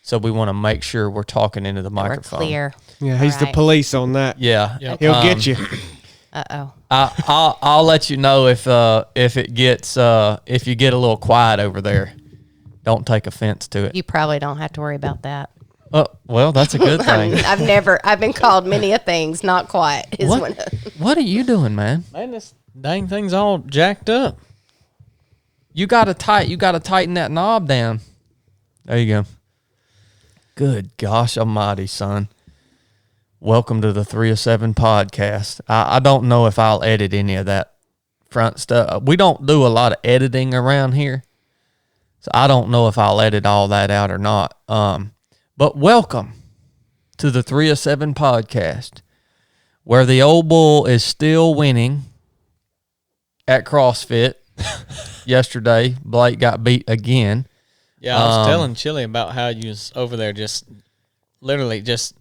So we want to make sure we're talking into the microphone. We're clear. Yeah, he's the police on that. Yeah. Yep. He'll get you. Uh-oh. I'll let you know if it gets if you get a little quiet over there. Don't take offense to it. You probably don't have to worry about that. Well, that's a good thing. I've been called many a things, not quiet. What are you doing, man? Man, this dang thing's all jacked up. You gotta tighten that knob down. There you go. Good gosh almighty, son. Welcome to the 3 of 7 podcast. I don't know if I'll edit any of that front stuff. We don't do a lot of editing around here. So I don't know if I'll edit all that out or not. But welcome to the 3 of 7 podcast, where the old bull is still winning at CrossFit. Yesterday, Blake got beat again. Yeah, I was telling Chili about how you was over there just literally just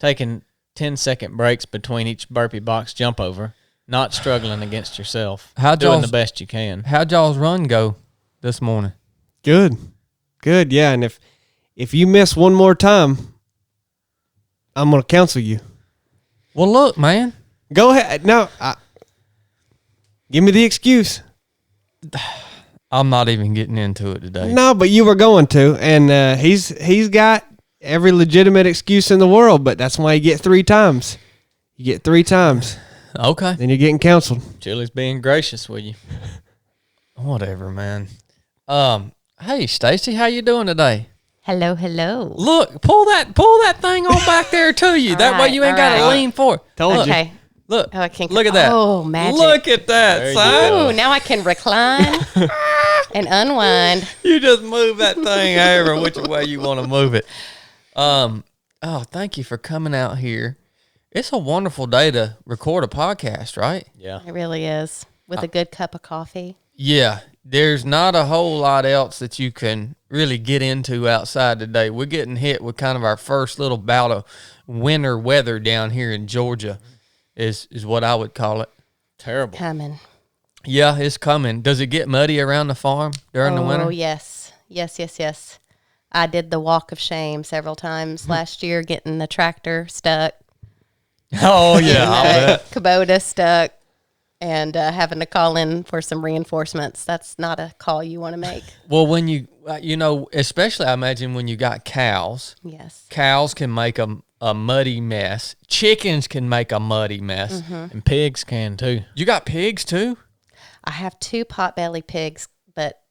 taking 10-second breaks between each burpee box jump over, not struggling against yourself, doing the best you can. How'd y'all's run go this morning? Good. Yeah, and if you miss one more time, I'm gonna counsel you. Well, look, man. Go ahead. No, give me the excuse. I'm not even getting into it today. No, but you were going to, and he's got every legitimate excuse in the world, but that's why you get 3 times. You get 3 times. Okay. Then you're getting counseled. Chili's being gracious with you. Whatever, man. Hey, Stacie, how you doing today? Hello. Look, pull that thing on back there to you. That way you ain't got to lean forward. Told you. Okay. Look, Oh, I can't. look at that. Oh, magic. Look at that, son. Oh, now I can recline and unwind. You just move that thing however which way you want to move it. Thank you for coming out here. It's a wonderful day to record a podcast, right? Yeah. It really is. With a good cup of coffee. Yeah. There's not a whole lot else that you can really get into outside today. We're getting hit with kind of our first little bout of winter weather down here in Georgia. Is what I would call it. Terrible. Coming. Yeah, it's coming. Does it get muddy around the farm during the winter? Oh, yes. I did the walk of shame several times last year, getting the tractor stuck. Oh, yeah, I'll bet. Kubota stuck, and having to call in for some reinforcements. That's not a call you want to make. Well, when you especially I imagine when you got cows. Yes. Cows can make a muddy mess. Chickens can make a muddy mess. Mm-hmm. And pigs can too. You got pigs too? I have 2 potbelly pigs, but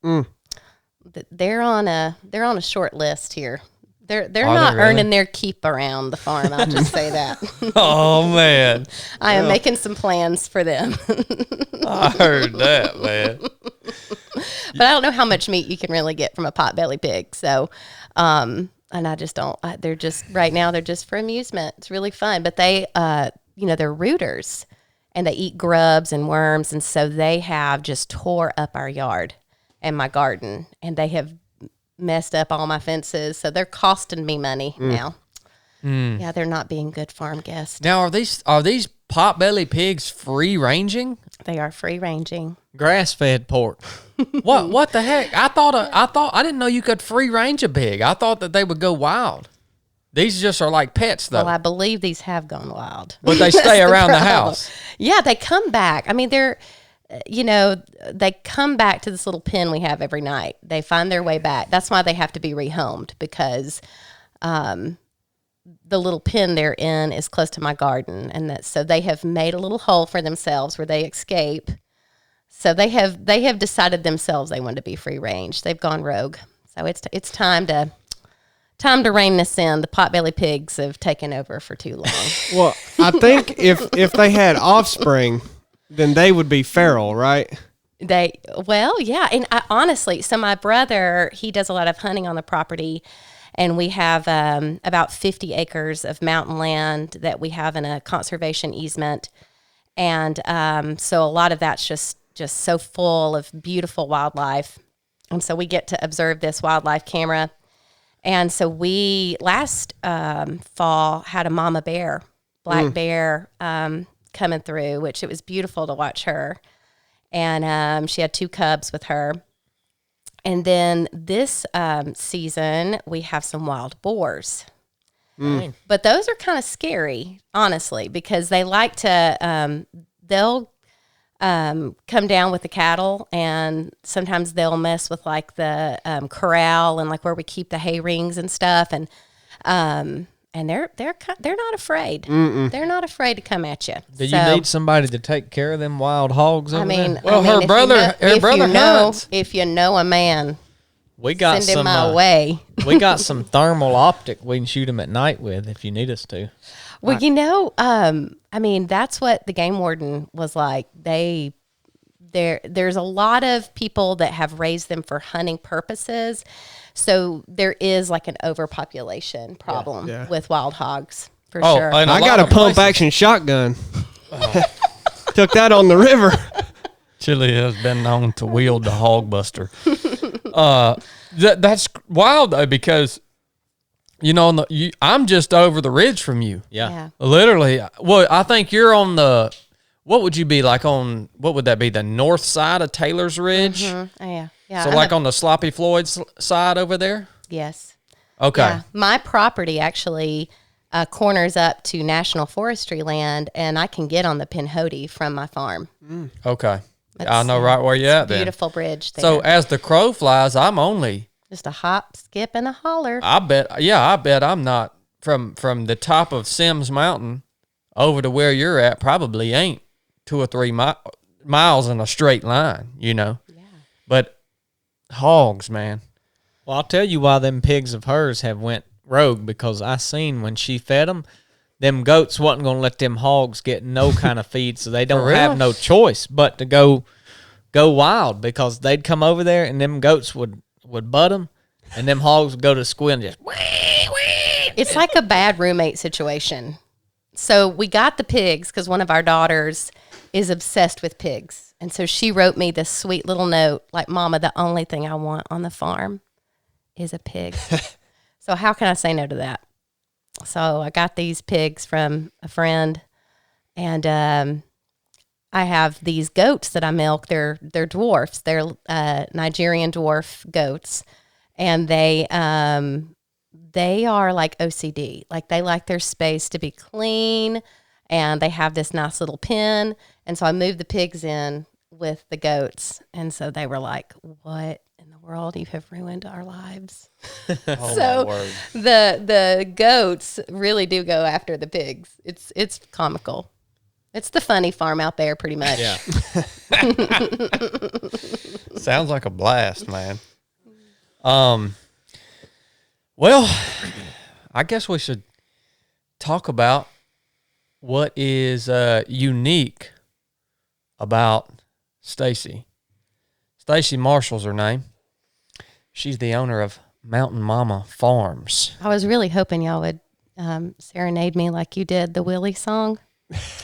they're on a short list here. They're not really? earning their keep around the farm. I'll just say that. Oh, man. I am making some plans for them. I heard that, man. But I don't know how much meat you can really get from a potbelly pig. So, and I just don't. They're just right now. They're just for amusement. It's really fun. But they, they're rooters, and they eat grubs and worms, and so they have just tore up our yard and my garden, and they have messed up all my fences. So they're costing me money now. Yeah, they're not being good farm guests. Now, are these potbelly pigs free ranging? They are free ranging. Grass-fed pork. What the heck? I didn't know you could free range a pig. I thought that they would go wild. These just are like pets, though. Well, I believe these have gone wild. But they stay around the house. Yeah, they come back. I mean, they come back to this little pen we have every night. They find their way back. That's why they have to be rehomed, because the little pen they're in is close to my garden, and so they have made a little hole for themselves where they escape. So they have decided themselves they want to be free range. They've gone rogue. So it's time to rein this in. The potbelly pigs have taken over for too long. Well, I think if they had offspring, then they would be feral, right? Yeah. And honestly, so my brother, he does a lot of hunting on the property, and we have about 50 acres of mountain land that we have in a conservation easement. And so a lot of that's just so full of beautiful wildlife. And so we get to observe this wildlife camera. And so we last fall had a mama bear, black bear, coming through, which it was beautiful to watch her. And she had 2 cubs with her. And then this season, we have some wild boars. But those are kind of scary, honestly, because they like to, they'll come down with the cattle, and sometimes they'll mess with like the corral and like where we keep the hay rings and stuff. And they're not afraid. They're not afraid to come at you. Do you need somebody to take care of them wild hogs over there? Well, her brother hunts. If you know a man, We got send him some my way. we got some thermal optic we can shoot them at night with if you need us to. Well, that's what the game warden was like. There's a lot of people that have raised them for hunting purposes. So there is like an overpopulation problem with wild hogs for sure. And I got a pump action shotgun. Took that on the river. Chili has been known to wield the hog buster. That's wild though, because I'm just over the ridge from you. Yeah. Literally. Well, I think you're on the. What would you be like on? What would that be? The north side of Taylor's Ridge. Mm-hmm. Yeah. So on the Sloppy Floyd side over there. Yes. Okay. Yeah. My property actually corners up to National Forestry land, and I can get on the Pinhoti from my farm. Okay. I know right where you're at. Beautiful bridge there. So as the crow flies, I'm only just a hop, skip, and a holler. I bet I'm not from the top of Sims Mountain over to where you're at. Probably ain't 2 or 3 miles in a straight line. Yeah. But hogs, man. Well, I'll tell you why them pigs of hers have went rogue, because I seen when she fed them goats wasn't going to let them hogs get no kind of feed, so they don't have no choice but to go wild, because they'd come over there and them goats would butt them, and them hogs would go to squeal and just It's like a bad roommate situation. So we got the pigs because one of our daughters is obsessed with pigs. And so she wrote me this sweet little note, like, Mama, the only thing I want on the farm is a pig. So how can I say no to that? So I got these pigs from a friend, and I have these goats that I milk. They're dwarfs. They're Nigerian dwarf goats, and they are like OCD. Like, they like their space to be clean, and they have this nice little pen. And so I moved the pigs in with the goats, and so they were like, "What in the world? You have ruined our lives." So the goats really do go after the pigs. It's comical. It's the funny farm out there, pretty much. Yeah. Sounds like a blast, man. Well, I guess we should talk about what is unique about Stacie. Stacie Marshall's her name. She's the owner of Mountain Mama Farms. I was really hoping y'all would serenade me like you did the Willie song.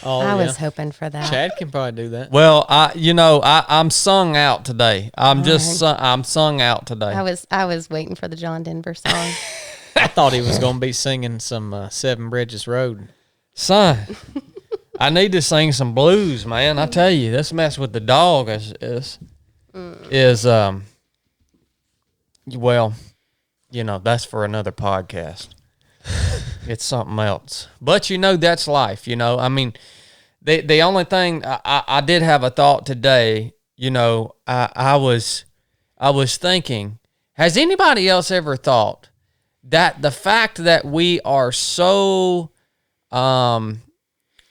I was hoping for that. Chad can probably do that. Well, I'm sung out today. I'm sung out today. I was waiting for the John Denver song. I thought he was going to be singing some Seven Bridges Road. Son, I need to sing some blues, man. I tell you, this mess with the dog is well, that's for another podcast. It's something else. But that's life, I mean, the only thing I did have a thought today, I was thinking, has anybody else ever thought that the fact that we are so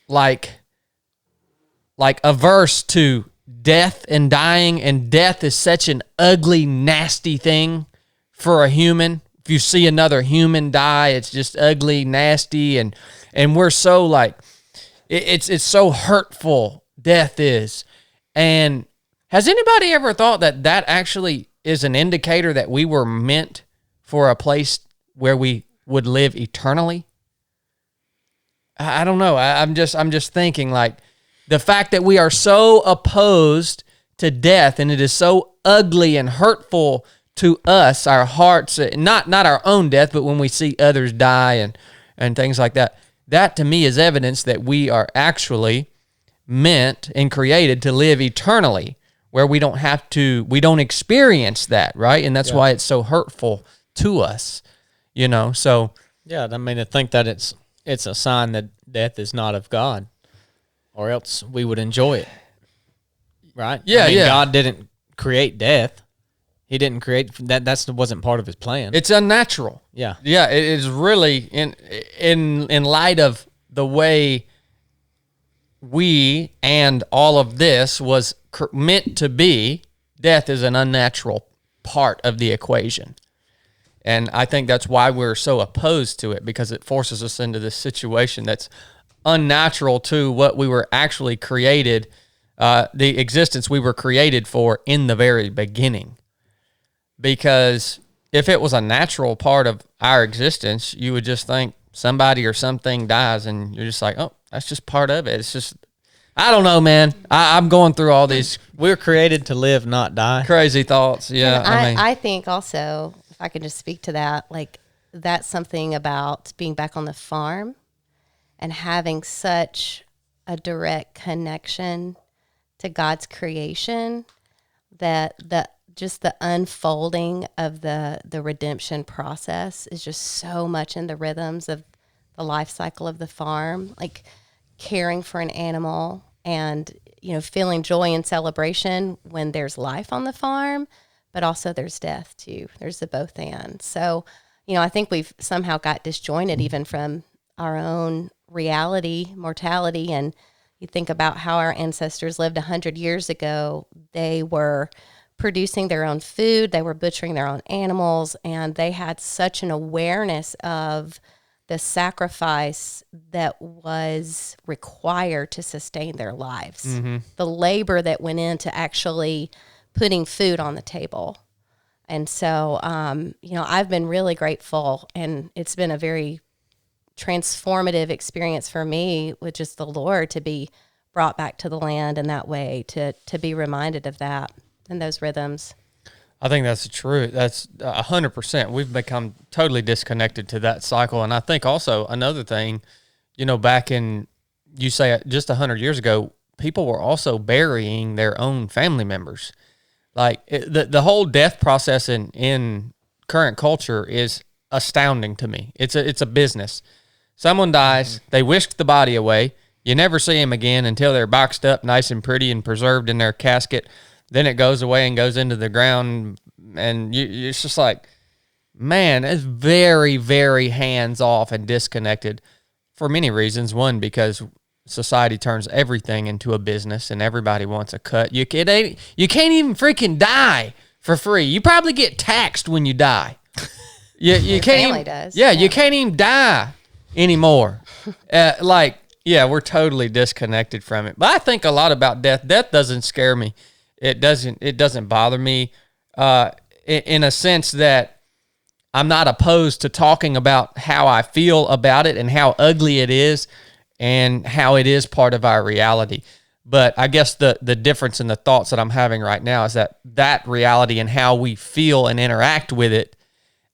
like averse to death and dying, and death is such an ugly, nasty thing for a human. If you see another human die, it's just ugly, nasty, and we're so like, it's so hurtful, death is. And has anybody ever thought that actually is an indicator that we were meant for a place where we would live eternally? I don't know. I'm just thinking, like, the fact that we are so opposed to death, and it is so ugly and hurtful to us, our hearts, not our own death, but when we see others die and things like that, that to me is evidence that we are actually meant and created to live eternally where we don't experience that, right? And that's why it's so hurtful to us, so. Yeah, I mean, I think that it's a sign that death is not of God, or else we would enjoy it, right? Yeah, God didn't create death. He didn't create that. That wasn't part of his plan. It's unnatural. Yeah. Yeah, it is really in light of the way we and all of this was meant to be. Death is an unnatural part of the equation. And I think that's why we're so opposed to it, because it forces us into this situation that's unnatural to what we were actually created, the existence we were created for in the very beginning. Because if it was a natural part of our existence, you would just think somebody or something dies, and you're just like, oh, that's just part of it. It's just, I don't know, man. I'm going through all these. We're created to live, not die. Crazy thoughts. Yeah. I think also, if I can just speak to that, like that's something about being back on the farm and having such a direct connection to God's creation, that just the unfolding of the redemption process is just so much in the rhythms of the life cycle of the farm, like caring for an animal and, feeling joy and celebration when there's life on the farm, but also there's death too. There's the both and. So, I think we've somehow got disjointed even from our own reality, mortality. And you think about how our ancestors lived 100 years ago. They were producing their own food, they were butchering their own animals, and they had such an awareness of the sacrifice that was required to sustain their lives, the labor that went into actually putting food on the table. And so, I've been really grateful, and it's been a very transformative experience for me with just the Lord to be brought back to the land in that way, to be reminded of that and those rhythms. I think that's true. That's 100%. We've become totally disconnected to that cycle. And I think also another thing, back in, you say just 100 years ago, people were also burying their own family members. Like the whole death process in current culture is astounding to me. It's a business. Someone dies, they whisk the body away. You never see them again until they're boxed up nice and pretty and preserved in their casket. Then it goes away and goes into the ground, and it's just like, man, it's very, very hands-off and disconnected for many reasons. One, because society turns everything into a business, and everybody wants a cut. You can't even freaking die for free. You probably get taxed when you die. You can't family even, does. Yeah, you can't even die anymore. We're totally disconnected from it. But I think a lot about death. Death doesn't scare me. It doesn't bother me in a sense that I'm not opposed to talking about how I feel about it and how ugly it is and how it is part of our reality. But I guess the difference in the thoughts that I'm having right now is that reality and how we feel and interact with it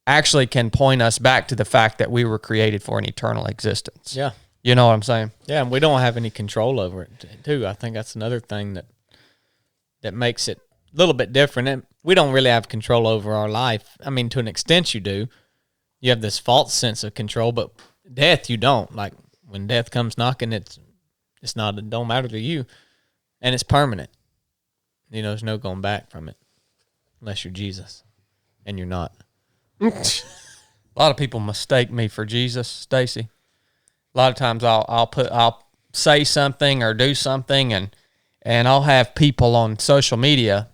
actually can point us back to the fact that we were created for an eternal existence. Yeah. You know what I'm saying? Yeah, and we don't have any control over it, too. I think that's another thing that makes it a little bit different. And we don't really have control over our life. I mean, to an extent you do. You have this false sense of control, but death you don't. Like, when death comes knocking, it don't matter to you. And it's permanent. There's no going back from it. Unless you're Jesus. And you're not. A lot of people mistake me for Jesus, Stacie. A lot of times I'll say something or do something, and I'll have people on social media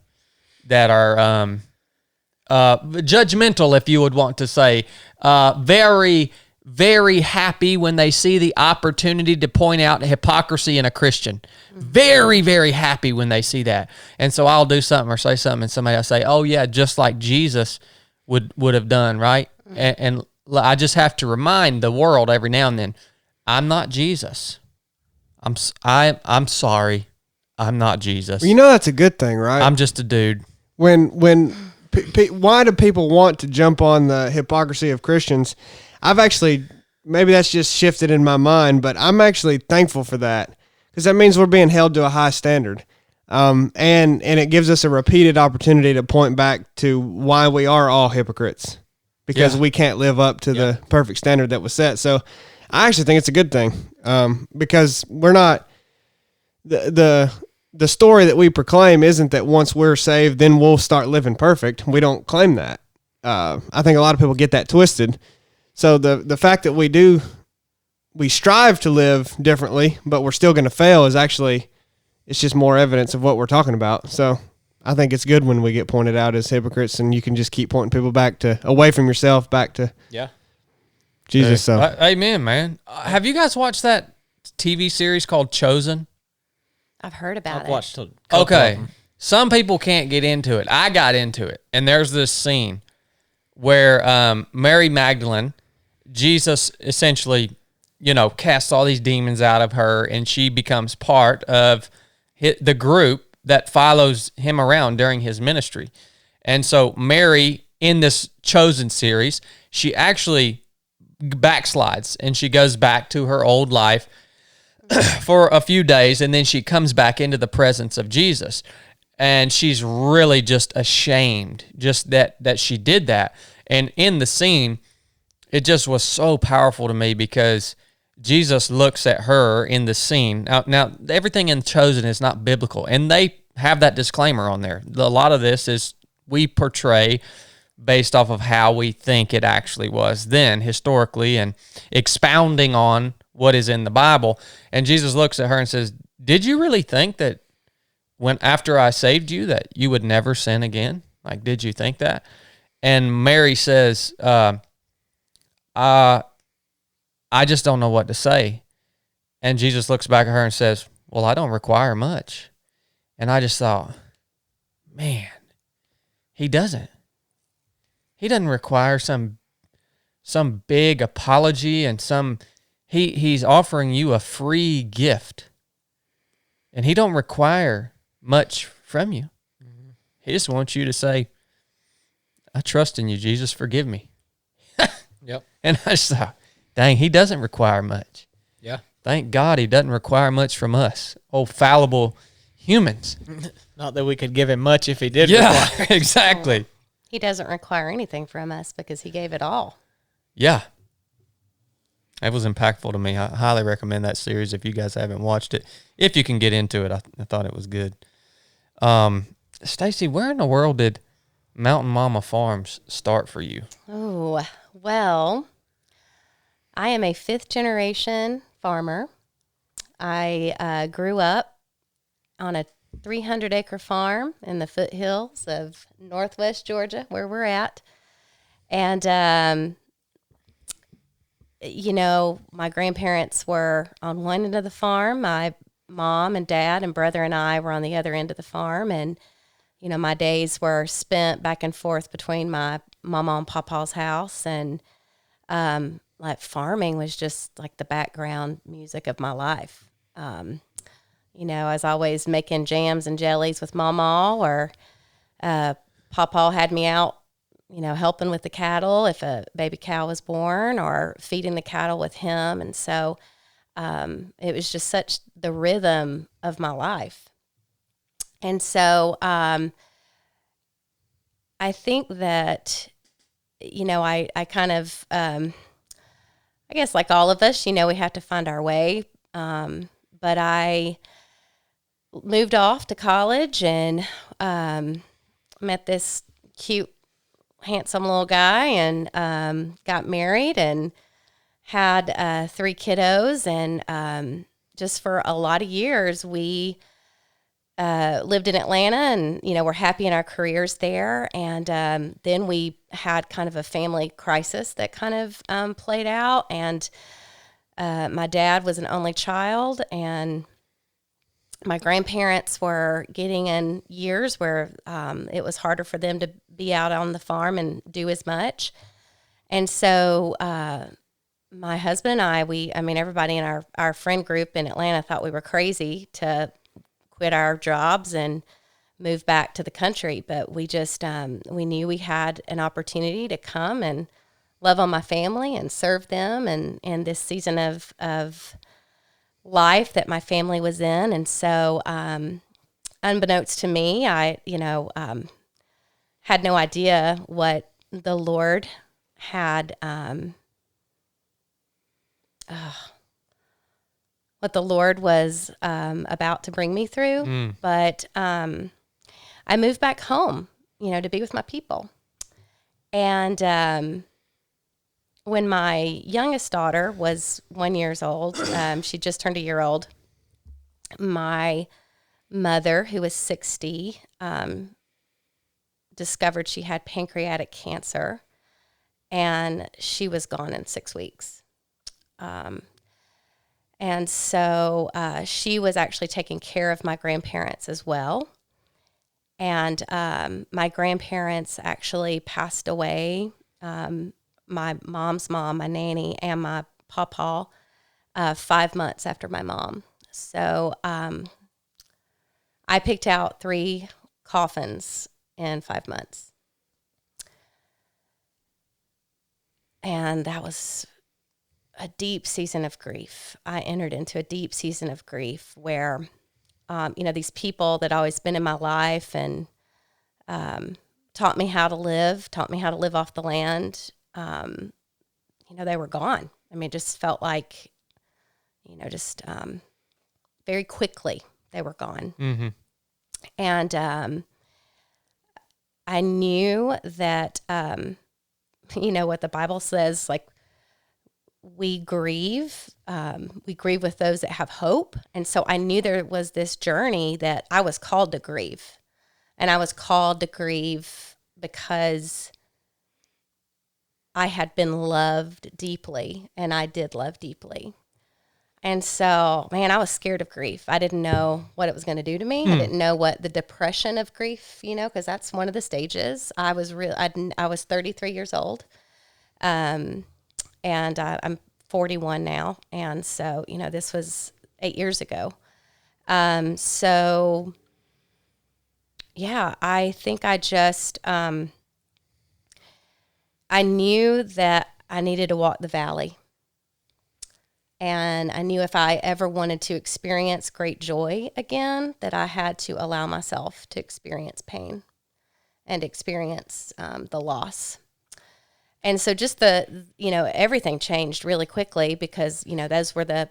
that are judgmental, if you would want to say, very, very happy when they see the opportunity to point out hypocrisy in a Christian. Very, very happy when they see that. And so I'll do something or say something, and somebody will say, oh, yeah, just like Jesus would have done, right? And I just have to remind the world every now and then, I'm not Jesus. I'm sorry. I'm not Jesus. Well, that's a good thing, right? I'm just a dude. Why do people want to jump on the hypocrisy of Christians? I've actually, maybe that's just shifted in my mind, but I'm actually thankful for that, because that means we're being held to a high standard. And it gives us a repeated opportunity to point back to why we are all hypocrites, because we can't live up to the perfect standard that was set. So I actually think it's a good thing, because we're not the story that we proclaim isn't that once we're saved, then we'll start living perfect. We don't claim that. I think a lot of people get that twisted. So the fact that we strive to live differently, but we're still going to fail is actually, it's just more evidence of what we're talking about. So I think it's good when we get pointed out as hypocrites, and you can just keep pointing people back to, away from yourself, back to Jesus. So amen, man. Have you guys watched that TV series called Chosen? I've heard about it. I've watched a couple of them. Some people can't get into it. I got into it. And there's this scene where Mary Magdalene, Jesus essentially, casts all these demons out of her, and she becomes part of the group that follows him around during his ministry. And so Mary, in this Chosen series, she actually backslides, and she goes back to her old life for a few days, and then she comes back into the presence of Jesus. And she's really just ashamed just that she did that. And in the scene, it just was so powerful to me, because Jesus looks at her in the scene. Now everything in Chosen is not biblical, and they have that disclaimer on there. A lot of this is we portray based off of how we think it actually was then, historically, and expounding on what is in the Bible. And Jesus looks at her and says, "Did you really think that after I saved you, that you would never sin again? Like, did you think that?" And Mary says, I just don't know what to say. And Jesus looks back at her and says, "Well, I don't require much." And I just thought, man, he doesn't require some big apology and he's offering you a free gift. And he don't require much from you. Mm-hmm. He just wants you to say, "I trust in you, Jesus, forgive me." Yep. And I just thought, dang, he doesn't require much. Yeah. Thank God he doesn't require much from us, old fallible humans. Not that we could give him much if he did require. Exactly. He doesn't require anything from us because he gave it all. Yeah. It was impactful to me. I highly recommend that series if you guys haven't watched it. If you can get into it, I thought it was good. Stacie, where in the world did Mountain Mama Farms start for you? Oh, well, I am a 5th generation farmer. I grew up on a 300-acre farm in the foothills of northwest Georgia, where we're at. And, my grandparents were on one end of the farm. My mom and dad and brother and I were on the other end of the farm. And, my days were spent back and forth between my mama and papa's house. And, farming was just like the background music of my life. I was always making jams and jellies with mama, or papa had me out, helping with the cattle if a baby cow was born, or feeding the cattle with him. And so it was just such the rhythm of my life. And so I think that, I kind of, I guess like all of us, we have to find our way. But I moved off to college and met this cute, handsome little guy, and got married and had 3 kiddos. And just for a lot of years, we lived in Atlanta, and we're happy in our careers there. And then we had kind of a family crisis that kind of played out. And my dad was an only child, and my grandparents were getting in years where it was harder for them to be out on the farm and do as much. And so my husband and I, everybody in our friend group in Atlanta thought we were crazy to quit our jobs and move back to the country. But we just, we knew we had an opportunity to come and love on my family and serve them, and in this season of life that my family was in. And so unbeknownst to me, I, had no idea what the Lord had, what the Lord was about to bring me through. But I moved back home, to be with my people. And when my youngest daughter was 1 year old, she just turned a year old, my mother, who was 60, discovered she had pancreatic cancer, and she was gone in 6 weeks. And so she was actually taking care of my grandparents as well. And my grandparents actually passed away. My mom's mom, my nanny, and my pawpaw 5 months after my mom. So I picked out 3 coffins in 5 months. And that was a deep season of grief. I entered into a deep season of grief where, these people that always been in my life and taught me how to live off the land, they were gone. I mean, it just felt like, very quickly they were gone. Mm-hmm. And I knew that, what the Bible says, like, we grieve with those that have hope. And so I knew there was this journey that I was called to grieve. And I was called to grieve because I had been loved deeply, and I did love deeply. And so, man, I was scared of grief. I didn't know what it was going to do to me. I didn't know what the depression of grief, because that's one of the stages. I was 33 years old. And I'm 41 now. And so, this was 8 years ago. So yeah, I think I just, I knew that I needed to walk the valley. And I knew if I ever wanted to experience great joy again, that I had to allow myself to experience pain and experience the loss. And so just everything changed really quickly because, those were the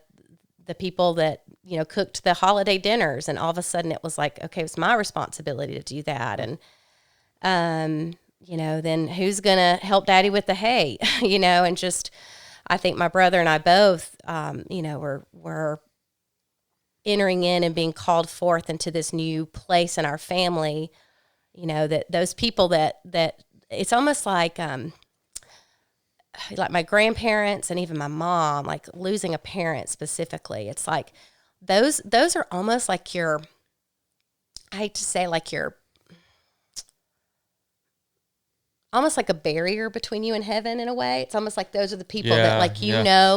people that, cooked the holiday dinners. And all of a sudden it was like, okay, it's my responsibility to do that. And, then who's going to help Daddy with the hay, and just, I think my brother and I both, were entering in and being called forth into this new place in our family, that those people that it's almost like my grandparents and even my mom, like losing a parent specifically. It's like those are almost like I hate to say like almost like a barrier between you and heaven in a way. It's almost like those are the people that like,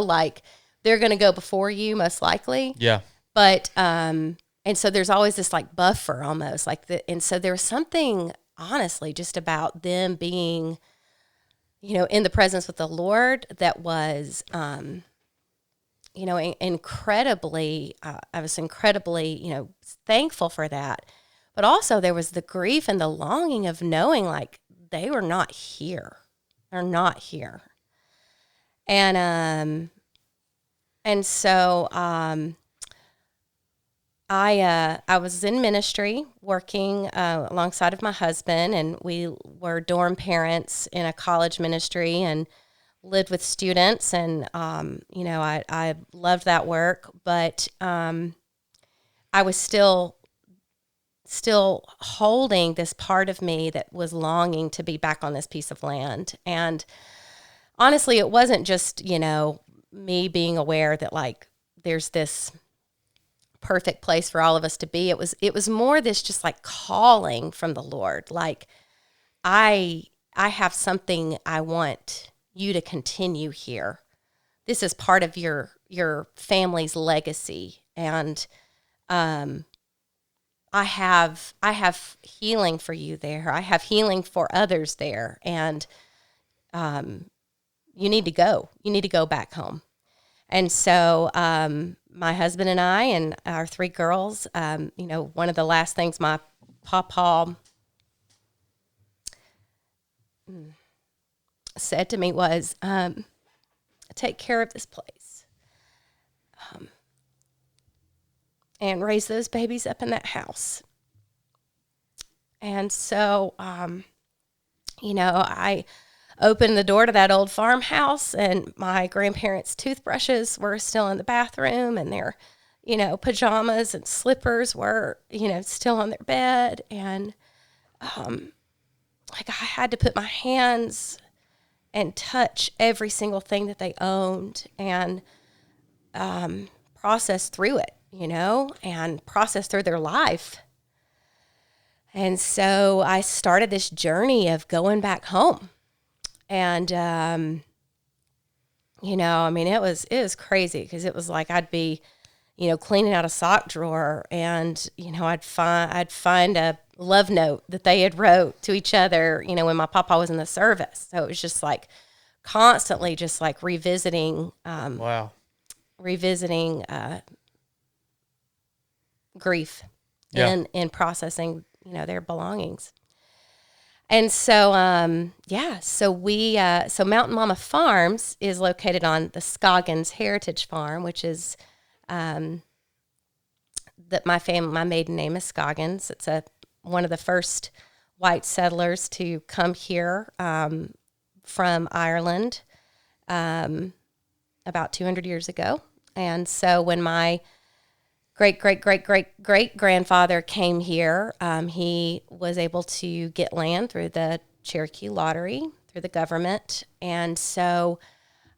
like they're going to go before you most likely. Yeah. But, and so there's always this like buffer almost like and so there was something honestly just about them being, in the presence with the Lord that was, incredibly, I was incredibly, thankful for that. But also there was the grief and the longing of knowing like, they were not here. They're not here. And so I was in ministry working alongside of my husband, and we were dorm parents in a college ministry and lived with students. And, I loved that work, but I was still holding this part of me that was longing to be back on this piece of land. And honestly, it wasn't just, me being aware that like, there's this perfect place for all of us to be. It was more this just like calling from the Lord. Like I have something I want you to continue here. This is part of your family's legacy. And, I have healing for you there. I have healing for others there. And you need to go. You need to go back home. And so my husband and I and our 3 girls, one of the last things my papa said to me was, take care of this place and raise those babies up in that house. And so, I opened the door to that old farmhouse, and my grandparents' toothbrushes were still in the bathroom, and their, pajamas and slippers were, still on their bed. And, I had to put my hands and touch every single thing that they owned and process through it, and process through their life. And so I started this journey of going back home. And, it was crazy, because it was like I'd be, cleaning out a sock drawer, and, I'd find a love note that they had wrote to each other, when my papa was in the service. So it was just like constantly just like revisiting, grief and processing, their belongings. And so, so Mountain Mama Farms is located on the Scoggins Heritage Farm, which is, my maiden name is Scoggins. It's one of the first white settlers to come here, from Ireland, about 200 years ago. And so when my great-great-great-great-great-grandfather came here, he was able to get land through the Cherokee Lottery, through the government. And so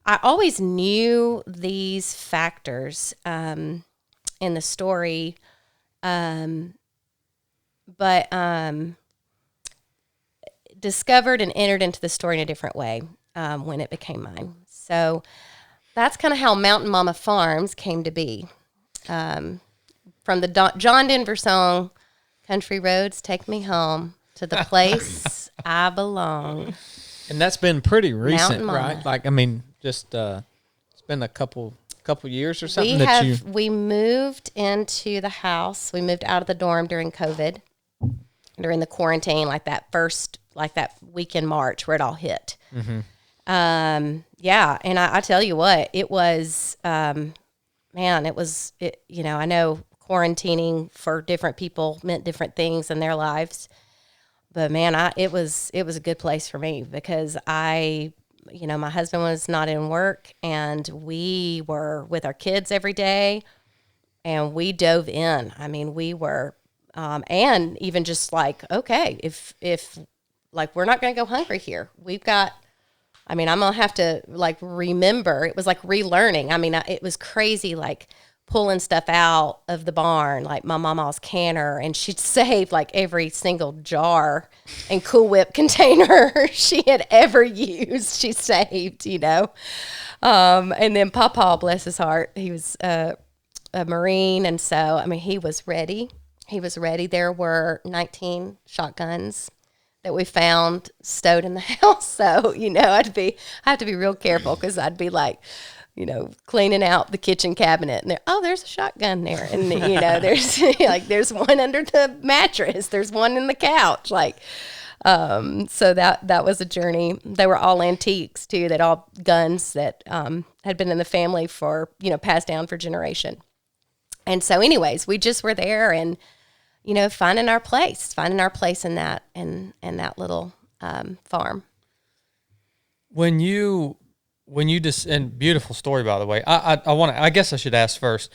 I always knew these factors in the story, but discovered and entered into the story in a different way when it became mine. So that's kind of how Mountain Mama Farms came to be. From the John Denver song, "Country Roads Take Me Home to the Place I Belong." And that's been pretty recent, Mountain right? Mama. Like, just it's been a couple years or something We moved into the house. We moved out of the dorm during COVID, during the quarantine, like that week in March where it all hit. Mm-hmm. And I tell you what, it was, I know quarantining for different people meant different things in their lives, but man, it was a good place for me, because my husband was not in work, and we were with our kids every day, and we dove in. I mean, we were, and even just like, okay, if like, we're not going to go hungry here. I'm going to have to like remember. It was like relearning. I mean, it was crazy, like pulling stuff out of the barn, like my mama's canner, and she'd save like every single jar and Cool Whip container she had ever used. She saved, and then Papa, bless his heart, he was a Marine, and so I mean, he was ready. There were 19 shotguns that we found stowed in the house. So, I have to be real careful, because I'd be like, cleaning out the kitchen cabinet, and there's a shotgun there. And, there's there's one under the mattress. There's one in the couch. So that was a journey. They were all antiques too, all guns that had been in the family for, passed down for generation. And so anyways, we just were there, and, finding our place in that little farm. When you just, and beautiful story, by the way, I guess I should ask first,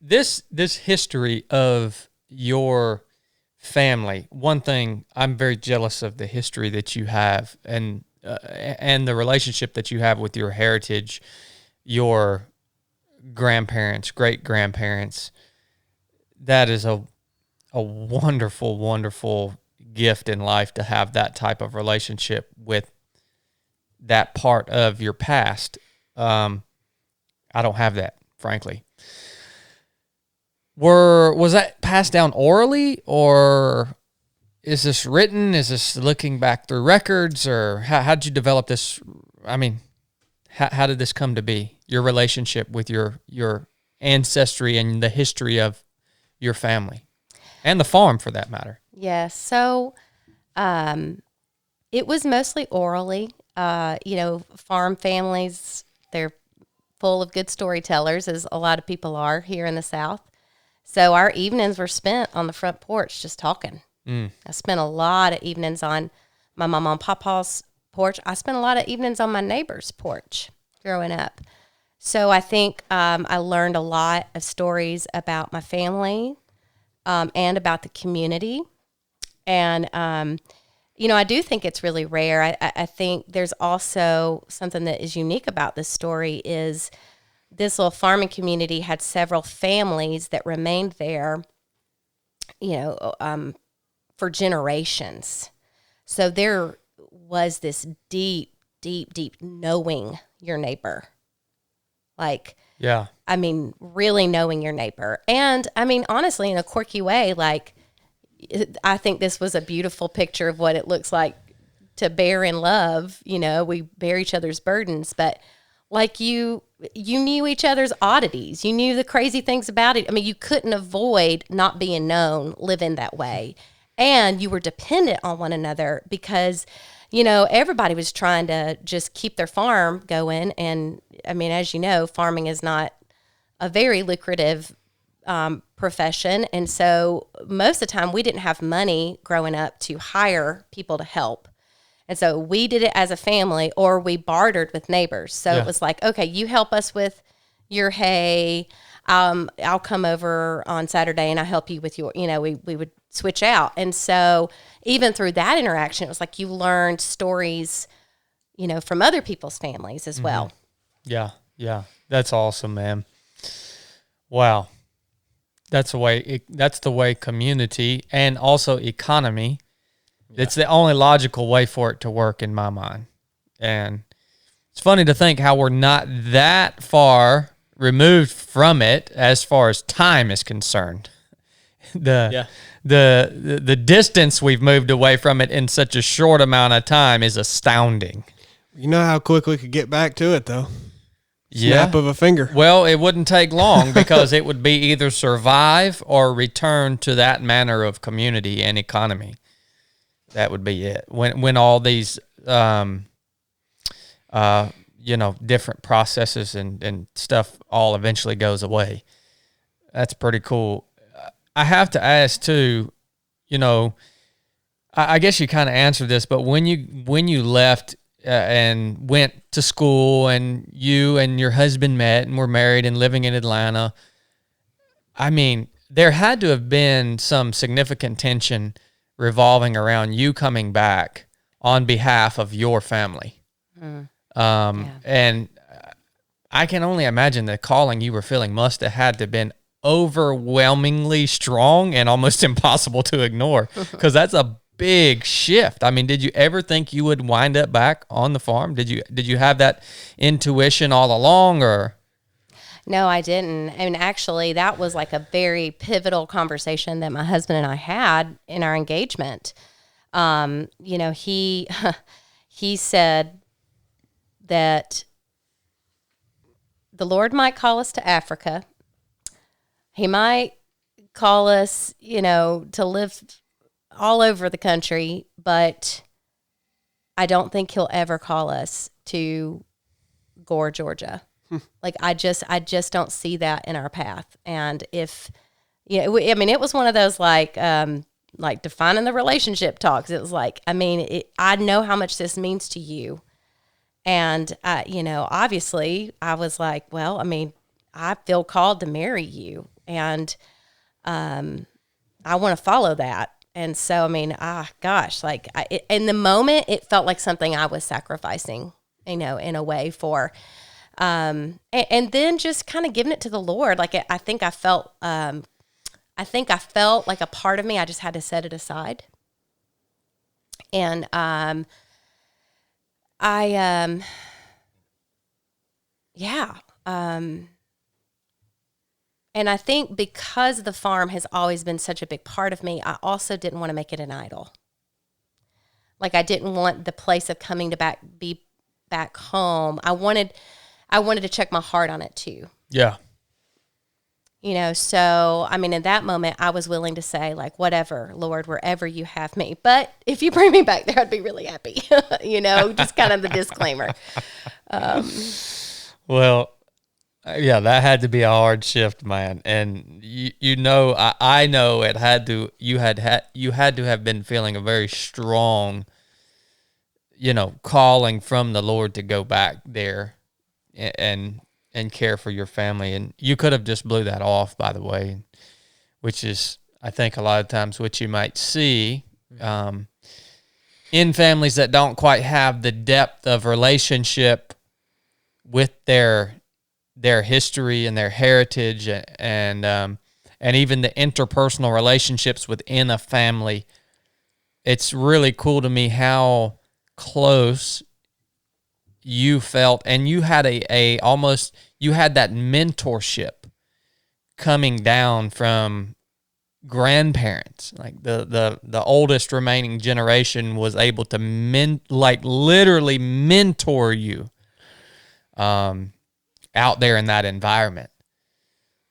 this history of your family. One thing, I'm very jealous of the history that you have, and the relationship that you have with your heritage, your grandparents, great grandparents. That is a wonderful, wonderful gift in life, to have that type of relationship with that part of your past. I don't have that, frankly. Was that passed down orally, or is this written? Is this looking back through records, or how'd you develop this? I mean, How did this come to be? Your relationship with your ancestry and the history of your family and the farm, for that matter. Yes. So, it was mostly orally. Farm families, they're full of good storytellers, as a lot of people are here in the South. So our evenings were spent on the front porch just talking. I spent a lot of evenings on my mama and papa's porch. I spent a lot of evenings on my neighbor's porch growing up. So I think I learned a lot of stories about my family and about the community. And, I do think it's really rare. I think there's also something that is unique about this story is this little farming community had several families that remained there, for generations. So there was this deep, deep, deep knowing your neighbor. Like, yeah, I mean, really knowing your neighbor. And I mean, honestly, in a quirky way, like, I think this was a beautiful picture of what it looks like to bear in love. We bear each other's burdens, but like you knew each other's oddities. You knew the crazy things about it. I mean, you couldn't avoid not being known, living that way. And you were dependent on one another because, everybody was trying to just keep their farm going. And I mean, as you know, farming is not a very lucrative profession. And so most of the time we didn't have money growing up to hire people to help. And so we did it as a family, or we bartered with neighbors. So It was like, okay, you help us with your hay. I'll come over on Saturday and I'll help you with your, we would switch out. And so even through that interaction, it was like you learned stories, from other people's families as well. Yeah. Yeah. That's awesome, man. Wow. That's the way community and also economy. Yeah. It's the only logical way for it to work in my mind. And it's funny to think how we're not that far removed from it as far as time is concerned. The distance we've moved away from it in such a short amount of time is astounding. You know how quick we could get back to it, though. Snap of a finger. Well, it wouldn't take long because it would be either survive or return to that manner of community and economy. That would be it. When all these, different processes and stuff all eventually goes away. That's pretty cool. I have to ask too, I guess you kind of answered this, but when you left and went to school and you and your husband met and were married and living in Atlanta, I mean, there had to have been some significant tension revolving around you coming back on behalf of your family. And I can only imagine the calling you were feeling must have had to have been overwhelmingly strong and almost impossible to ignore, because that's a big shift. I mean, did you ever think you would wind up back on the farm? Did you have that intuition all along, or? No, I didn't. And actually, that was like a very pivotal conversation that my husband and I had in our engagement. He said that the Lord might call us to Africa. He might call us, to live all over the country, but I don't think he'll ever call us to Gore, Georgia. Like, I just don't see that in our path. And if, it was one of those like defining the relationship talks. It was like, I know how much this means to you. And, obviously I was like, well, I feel called to marry you, and I want to follow that. And so, in the moment, it felt like something I was sacrificing, in a way for, and then just kind of giving it to the Lord. Like, I think I felt like a part of me, I just had to set it aside. And, and I think because the farm has always been such a big part of me, I also didn't want to make it an idol. Like, I didn't want the place of coming to back be back home, I wanted to check my heart on it too. Yeah. You know, so, I mean, in that moment, I was willing to say, like, whatever, Lord, wherever you have me. But if you bring me back there, I'd be really happy. You know, just kind of the disclaimer. Well, yeah, that had to be a hard shift, man. And you know, I know it had to. You had to have been feeling a very strong, you know, calling from the Lord to go back there and care for your family. And you could have just blew that off, by the way, which is, I think, a lot of times what you might see in families that don't quite have the depth of relationship with their history and their heritage and even the interpersonal relationships within a family. It's really cool to me how close you felt, and you had you had that mentorship coming down from grandparents. Like the oldest remaining generation was able to literally mentor you out there in that environment.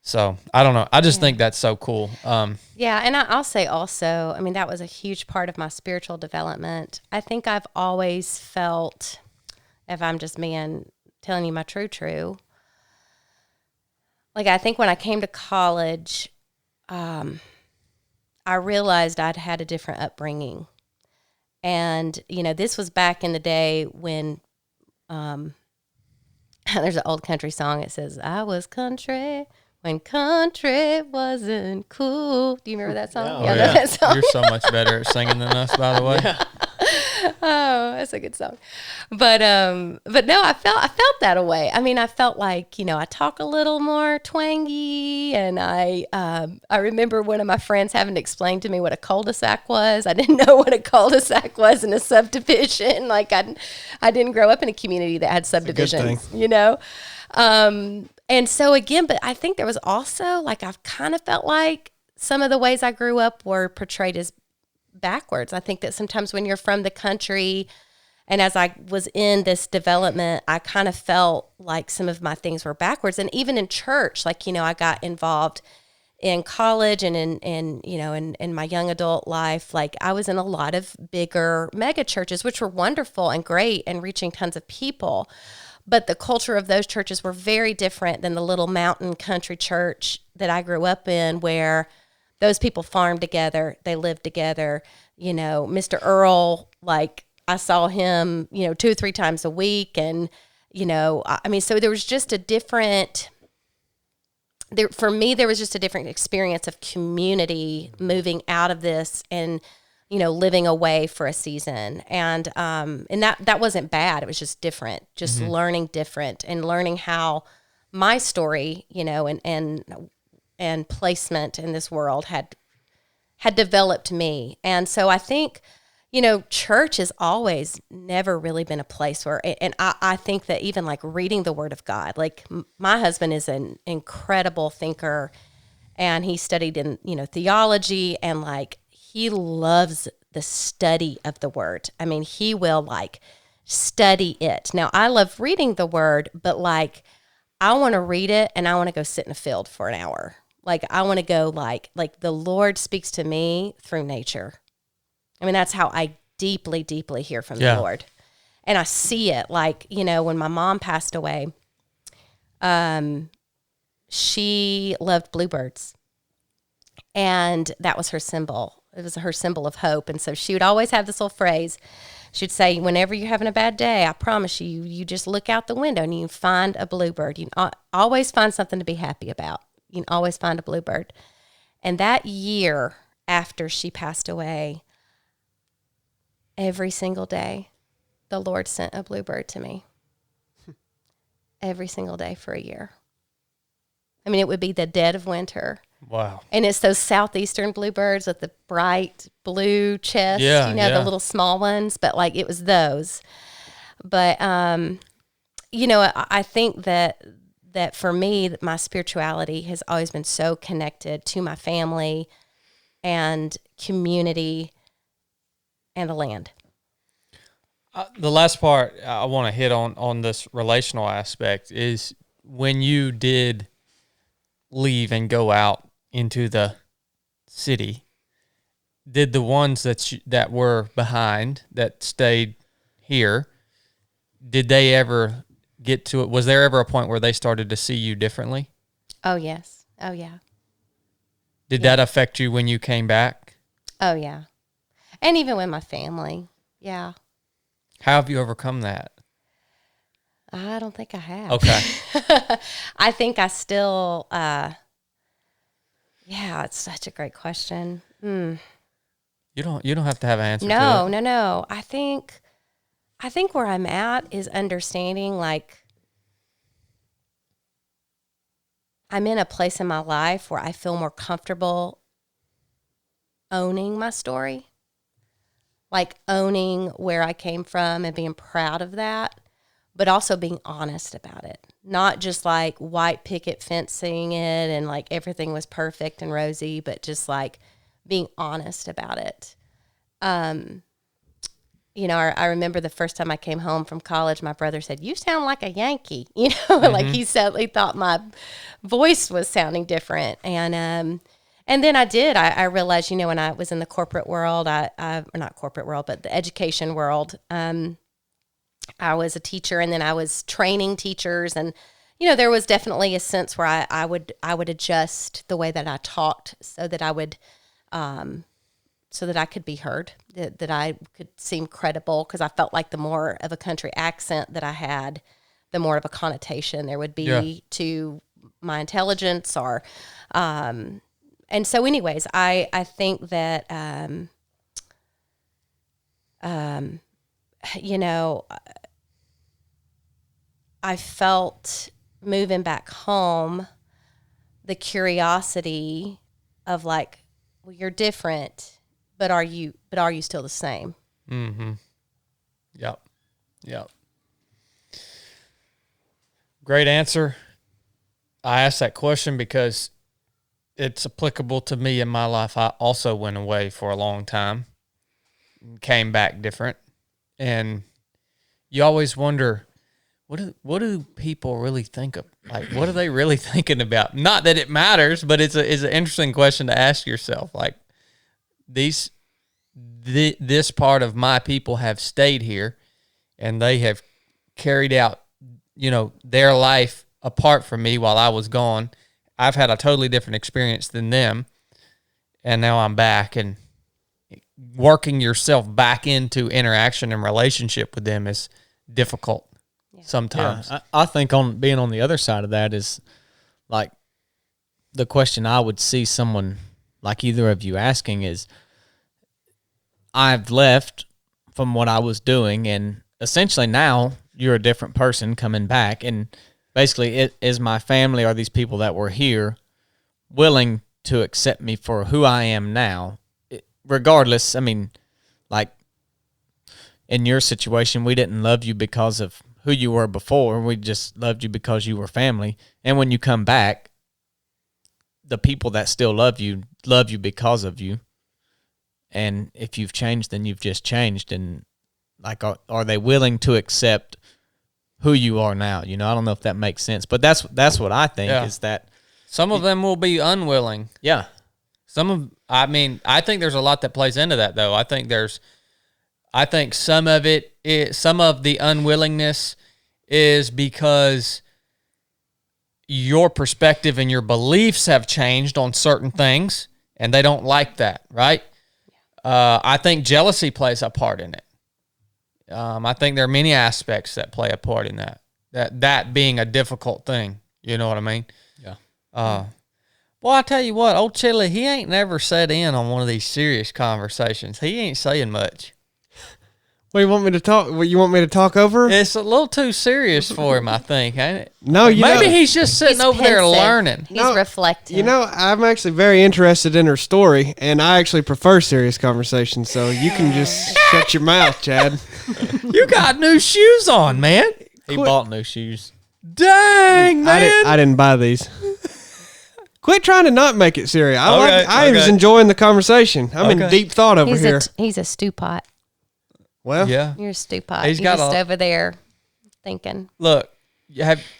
So I don't know. I just think that's so cool. Yeah, and I'll say also, I mean, that was a huge part of my spiritual development. I think I've always felt, if I'm just telling you my true, like I think when I came to college, I realized I'd had a different upbringing. And, you know, this was back in the day when there's an old country song. It says, I was country when country wasn't cool. Do you remember that song? Oh, yeah. Know that song? You're so much better at singing than us, by the way. Yeah. Oh, that's a good song. But no, I felt that way. I mean, I felt like, you know, I talk a little more twangy, and I remember one of my friends having to explain to me what a cul-de-sac was. I didn't know what a cul-de-sac was in a subdivision. Like I didn't grow up in a community that had subdivisions, you know? And so again, but I think there was also, like, I've kind of felt like some of the ways I grew up were portrayed as backwards. I think that sometimes when you're from the country, and as I was in this development, I kind of felt like some of my things were backwards. And even in church, like, you know, I got involved in college and in my young adult life. Like, I was in a lot of bigger mega churches, which were wonderful and great and reaching tons of people. But the culture of those churches were very different than the little mountain country church that I grew up in, where those people farmed together, they lived together. You know, Mr. Earl, like, I saw him, you know, 2 or 3 times a week. And, you know, I mean, so there was just a different, for me, there was just a different experience of community moving out of this and, you know, living away for a season. And that wasn't bad. It was just different, just learning different and learning how my story, you know, and placement in this world had developed me. And so I think, you know, church has always never really been a place where, and I think that even like reading the Word of God, like my husband is an incredible thinker, and he studied in, you know, theology, and like, he loves the study of the Word. I mean, he will like study it. Now, I love reading the Word, but like, I want to read it and I want to go sit in a field for an hour. Like, I want to go like the Lord speaks to me through nature. I mean, that's how I deeply, deeply hear from the Lord. And I see it, like, you know, when my mom passed away, she loved bluebirds. And that was her symbol. It was her symbol of hope. And so she would always have this little phrase. She'd say, whenever you're having a bad day, I promise you, you just look out the window and you find a bluebird. You always find something to be happy about. You can always find a bluebird. And that year after she passed away, every single day, the Lord sent a bluebird to me. Every single day for a year. I mean, it would be the dead of winter. Wow. And it's those southeastern bluebirds with the bright blue chest, the little small ones, but like, it was those. But, you know, I think that for me, my spirituality has always been so connected to my family and community and the land. The last part I want to hit on this relational aspect is when you did leave and go out into the city, did the ones that were behind that stayed here, did they ever get to it? Was there ever a point where they started to see you differently? Oh, yes. Oh, yeah. Did that affect you when you came back? Oh, yeah. And even with my family. Yeah. How have you overcome that? I don't think I have. Okay. I think I still, it's such a great question. You don't have to have an answer No, to it. no. I think where I'm at is understanding, like, I'm in a place in my life where I feel more comfortable owning my story, like owning where I came from and being proud of that, but also being honest about it. Not just like white picket fencing it and like everything was perfect and rosy, but just like being honest about it. You know, I remember the first time I came home from college, my brother said, "You sound like a Yankee," you know, like he thought my voice was sounding different. And then I realized, you know, when I was in the corporate world, or not corporate world, but the education world, I was a teacher, and then I was training teachers, and you know, there was definitely a sense where I would adjust the way that I talked so that I would, so that I could be heard, that I could seem credible, because I felt like the more of a country accent that I had, the more of a connotation there would be to my intelligence, or, and so, anyways, I think that, you know, I felt moving back home the curiosity of like, well, you're different, but are you still the same? Mm-hmm. Yep. Great answer. I asked that question because it's applicable to me in my life. I also went away for a long time, came back different, and you always wonder, what do people really think of? Like, what are they really thinking about? Not that it matters, but it's an interesting question to ask yourself. Like, this part of my people have stayed here, and they have carried out, you know, their life apart from me while I was gone. I've had a totally different experience than them, and now I'm back, and working yourself back into interaction and relationship with them is difficult sometimes. Yeah, I think on being on the other side of that is like the question I would see someone like either of you asking is, I've left from what I was doing, and essentially now you're a different person coming back, and basically it is my family or these people that were here willing to accept me for who I am now, regardless. I mean, like in your situation, we didn't love you because of who you were before. We just loved you because you were family. And when you come back, the people that still love you because of you. And if you've changed, then you've just changed. And like, are they willing to accept who you are now? You know, I don't know if that makes sense, but that's what I think is that some of them will be unwilling. Yeah. I think there's a lot that plays into that though. I think some of the unwillingness is because your perspective and your beliefs have changed on certain things, and they don't like that, right? I think jealousy plays a part in it. I think there are many aspects that play a part in that being a difficult thing. You know what I mean? Yeah. Well, I tell you what, old Chili, he ain't never sat in on one of these serious conversations. He ain't saying much. What, you want me to talk? What, you want me to talk over? It's a little too serious for him, I think, ain't it? No, maybe he's just sitting over there pensive. learning. He's reflecting. You know, I'm actually very interested in her story, and I actually prefer serious conversations, so you can just shut your mouth, Chad. You got new shoes on, man. He bought new shoes. Dang, man. I didn't buy these. Quit trying to not make it serious. I was Okay. enjoying the conversation. I'm in deep thought over here. He's a stew pot. Well, Yeah. You're a stupid. He's You're got just a- over there thinking. Look,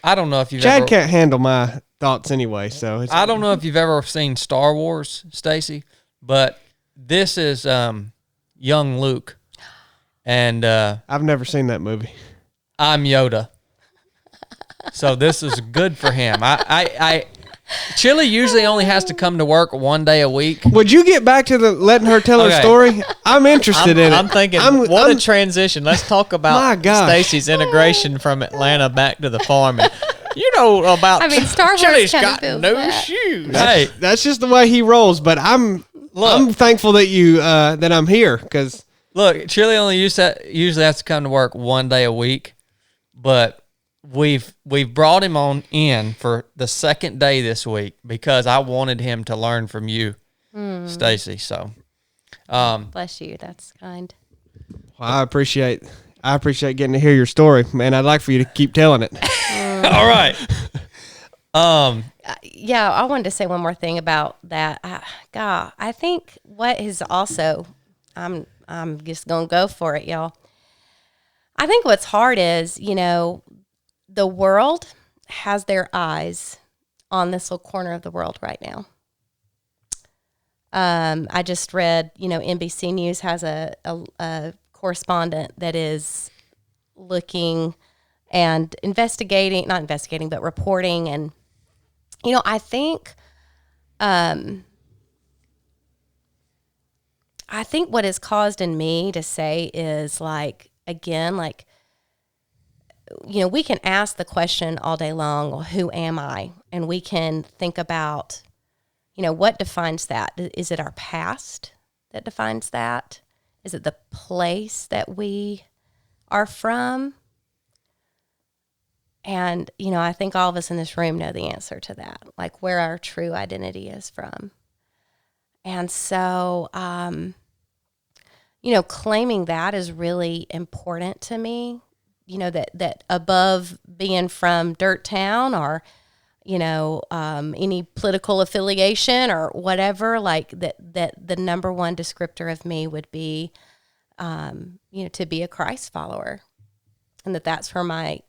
I don't know if you've Chad ever. can't handle my thoughts anyway, so it's, I don't know if you've ever seen Star Wars, Stacie, but this is young Luke, and I've never seen that movie. I'm Yoda. So this is good for him. Chili usually only has to come to work one day a week. Would you get back to the letting her tell her Okay. story? I'm interested in it. I'm thinking, what a transition. Let's talk My about gosh. Stacey's integration from Atlanta back to the farm. And you know about. I mean, Star Wars Chili's kinda got feels no that. shoes. Hey, That's just the way he rolls. But I'm thankful that you that I'm here because look, Chili only usually has to come to work one day a week, but we've brought him on in for the second day this week because I wanted him to learn from you, Stacie. So, Bless you. That's kind. I appreciate getting to hear your story, man. I'd like for you to keep telling it. all right. Yeah, I wanted to say one more thing about that. God, I think what is also, I'm just gonna go for it, y'all. I think what's hard is, the world has their eyes on this little corner of the world right now. I just read, NBC News has a correspondent that is looking and not investigating, but reporting. And, I think what has caused in me to say is we can ask the question all day long, well, who am I? And we can think about, what defines that? Is it our past that defines that? Is it the place that we are from? And, I think all of us in this room know the answer to that, like where our true identity is from. And so, claiming that is really important to me. That above being from Dirt Town or, any political affiliation or whatever, like that the number one descriptor of me would be, to be a Christ follower, and that's where my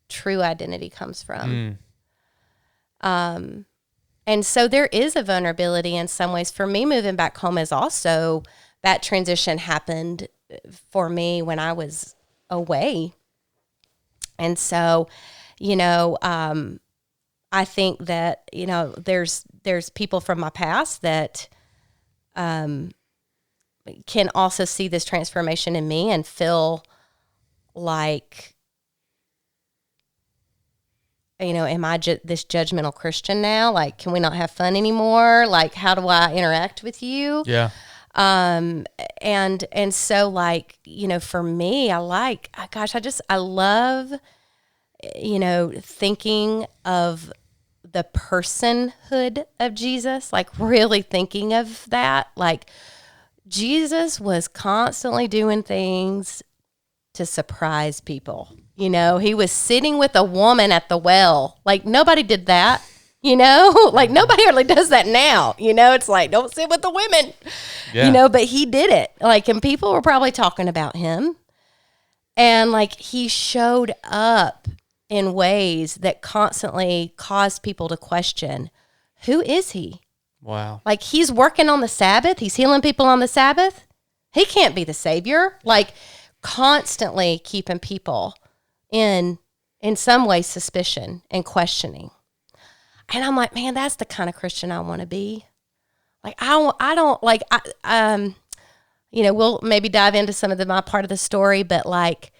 true identity comes from. And so there is a vulnerability in some ways. For me, moving back home is also, that transition happened for me when I was away. And so, I think that, there's people from my past that can also see this transformation in me and feel like, am I this judgmental Christian now? Like, can we not have fun anymore? Like, how do I interact with you? Yeah. And so for me, I love, thinking of the personhood of Jesus, like really thinking of that. Like, Jesus was constantly doing things to surprise people. He was sitting with a woman at the well. Like, nobody did that. Like nobody hardly does that now. It's like, don't sit with the women, but he did it. Like, and people were probably talking about him. And like, he showed up in ways that constantly caused people to question, who is he? Wow. Like, he's working on the Sabbath. He's healing people on the Sabbath. He can't be the Savior. Like, constantly keeping people in some way suspicion and questioning. And I'm like, man, that's the kind of Christian I want to be. Like, we'll maybe dive into some of my part of the story, but like,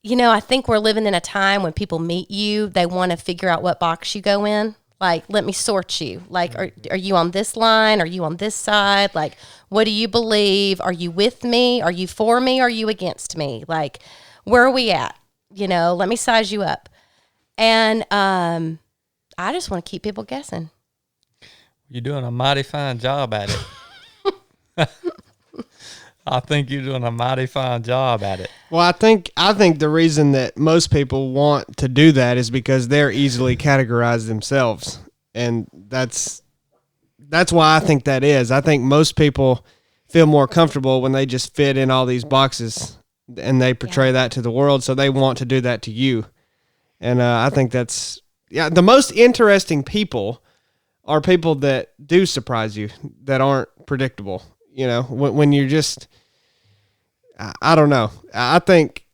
I think we're living in a time when people meet you, they want to figure out what box you go in. Like, let me sort you. Like, are you on this line? Are you on this side? Like, what do you believe? Are you with me? Are you for me? Are you against me? Like, where are we at? Let me size you up. And, I just want to keep people guessing. You're doing a mighty fine job at it. I think you're doing a mighty fine job at it. Well, I think the reason that most people want to do that is because they're easily categorized themselves, and that's why I think that is. I think most people feel more comfortable when they just fit in all these boxes and they portray that to the world. So they want to do that to you. And I think that's, the most interesting people are people that do surprise you, that aren't predictable. You know, when you're just, I don't know. I think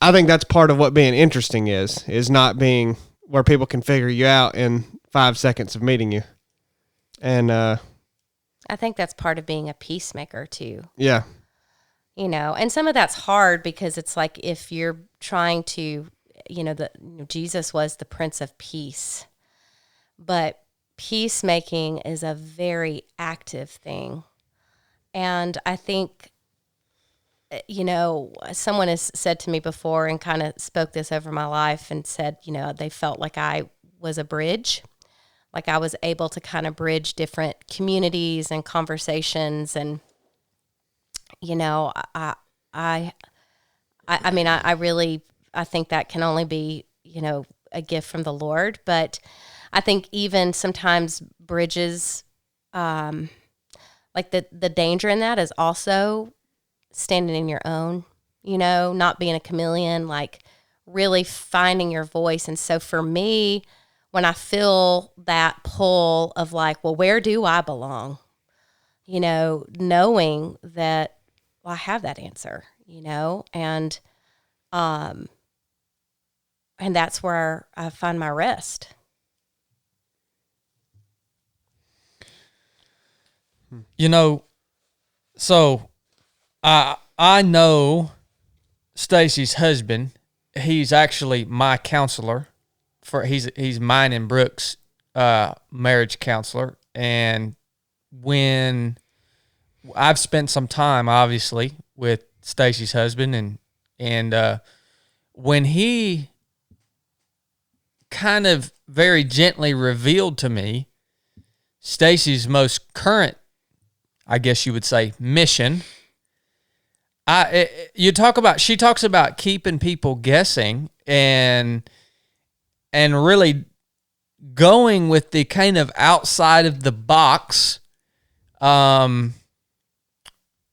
that's part of what being interesting is not being where people can figure you out in 5 seconds of meeting you. And I think that's part of being a peacemaker too. Yeah. You know, and some of that's hard because it's like if you're trying to, Jesus was the Prince of Peace, but peacemaking is a very active thing. And I think, someone has said to me before and kind of spoke this over my life and said, they felt like I was a bridge. Like I was able to kind of bridge different communities and conversations. And, I think that can only be, a gift from the Lord. But I think even sometimes bridges, like the danger in that is also standing in your own, not being a chameleon, like really finding your voice. And so for me, when I feel that pull of like, well, where do I belong? Knowing that, well, I have that answer, and that's where I find my rest. So I know Stacie's husband. He's actually my counselor. He's mine and Brooke's marriage counselor. And when I've spent some time, obviously, with Stacie's husband, and when he kind of very gently revealed to me Stacie's most current, I guess you would say, mission. She talks about keeping people guessing and really going with the kind of outside of the box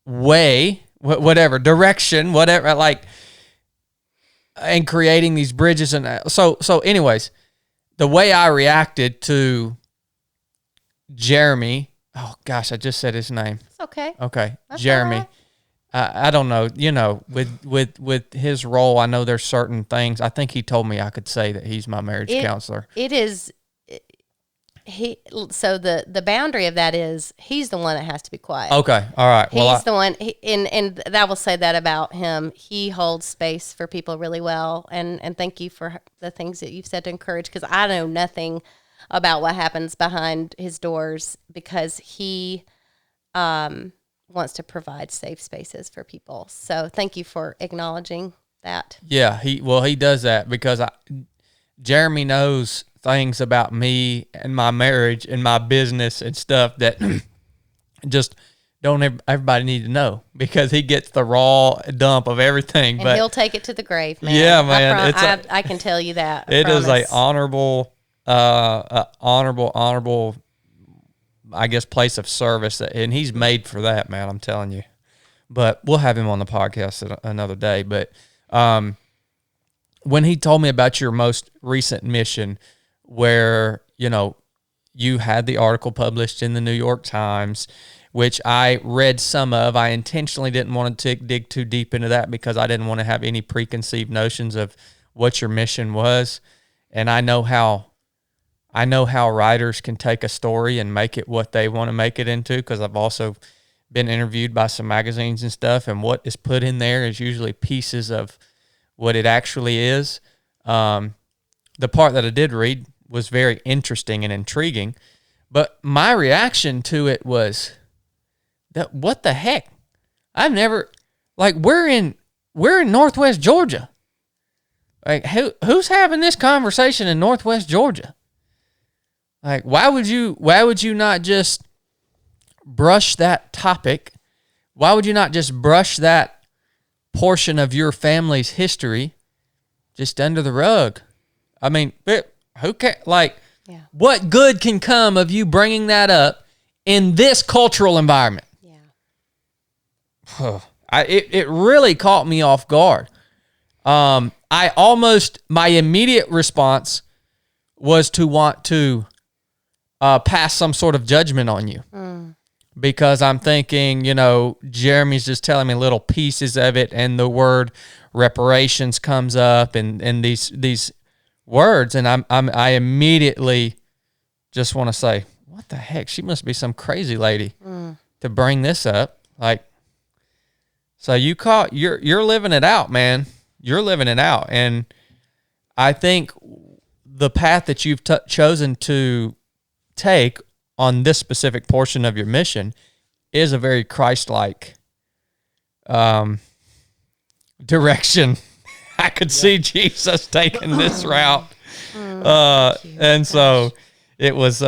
way, whatever direction, whatever, like, and creating these bridges. And so anyways, the way I reacted to Jeremy, oh gosh, I just said his name. It's okay. Okay. That's Jeremy. all right. I don't know, with his role, I know there's certain things. I think he told me I could say that he's my marriage counselor. It is so the boundary of that is he's the one that has to be quiet. Okay. All right. He's the one, and that will say that about him. He holds space for people really well. And thank you for the things that you've said to encourage, because I know nothing about what happens behind his doors, because he wants to provide safe spaces for people. So thank you for acknowledging that. Yeah, he does that because Jeremy knows things about me and my marriage and my business and stuff that just don't everybody need to know, because he gets the raw dump of everything. And but he'll take it to the grave, man. Yeah, man. I can tell you that. It is a honorable, I guess, place of service, and he's made for that, man. I'm telling you. But we'll have him on the podcast another day. But when he told me about your most recent mission, where you had the article published in the New York Times, which I read some of. I intentionally didn't want to dig too deep into that because I didn't want to have any preconceived notions of what your mission was. And I know how writers can take a story and make it what they want to make it into, because I've also been interviewed by some magazines and stuff, and what is put in there is usually pieces of what it actually is. The part that I did read was very interesting and intriguing, but my reaction to it was that, what the heck? I've never, like, we're in Northwest Georgia. Like, who's having this conversation in Northwest Georgia? Like, why would you not just brush that topic? Why would you not just brush that portion of your family's history just under the rug? I mean, who cares? Like, yeah. What good can come of you bringing that up in this cultural environment? Yeah. it really caught me off guard. My immediate response was to want to pass some sort of judgment on you. Because I'm thinking, Jeremy's just telling me little pieces of it, and the word reparations comes up, and these words, and I immediately just want to say, what the heck? She must be some crazy lady to bring this up. Like, so you're living it out, man. You're living it out, and I think the path that you've chosen to take on this specific portion of your mission is a very Christ-like direction. I could see Jesus taking this route. And so it was,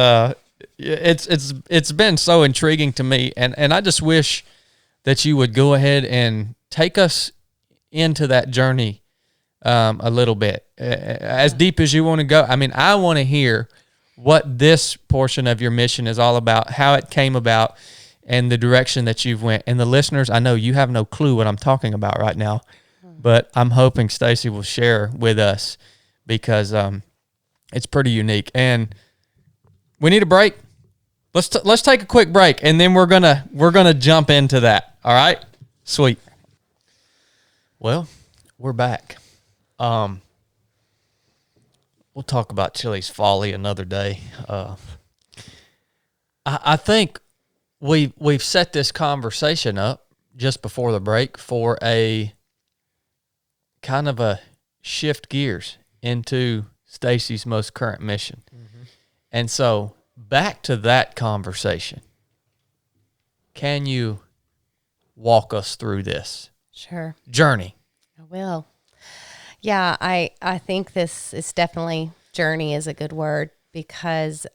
it's been so intriguing to me. And I just wish that you would go ahead and take us into that journey a little bit, as deep as you want to go. I mean, I want to hear what this portion of your mission is all about, how it came about, and the direction that you've went. And the listeners, I know you have no clue what I'm talking about right now, but I'm hoping Stacie will share with us, because it's pretty unique. And we need a break. Let's take a quick break, and then we're gonna jump into that. All right, sweet. Well, we're back. We'll talk about Chili's folly another day. I think we've set this conversation up just before the break for a kind of a shift gears into Stacie's most current mission. Mm-hmm. And so back to that conversation. Can you walk us through this journey? I will. Yeah, I think this is definitely, journey is a good word, because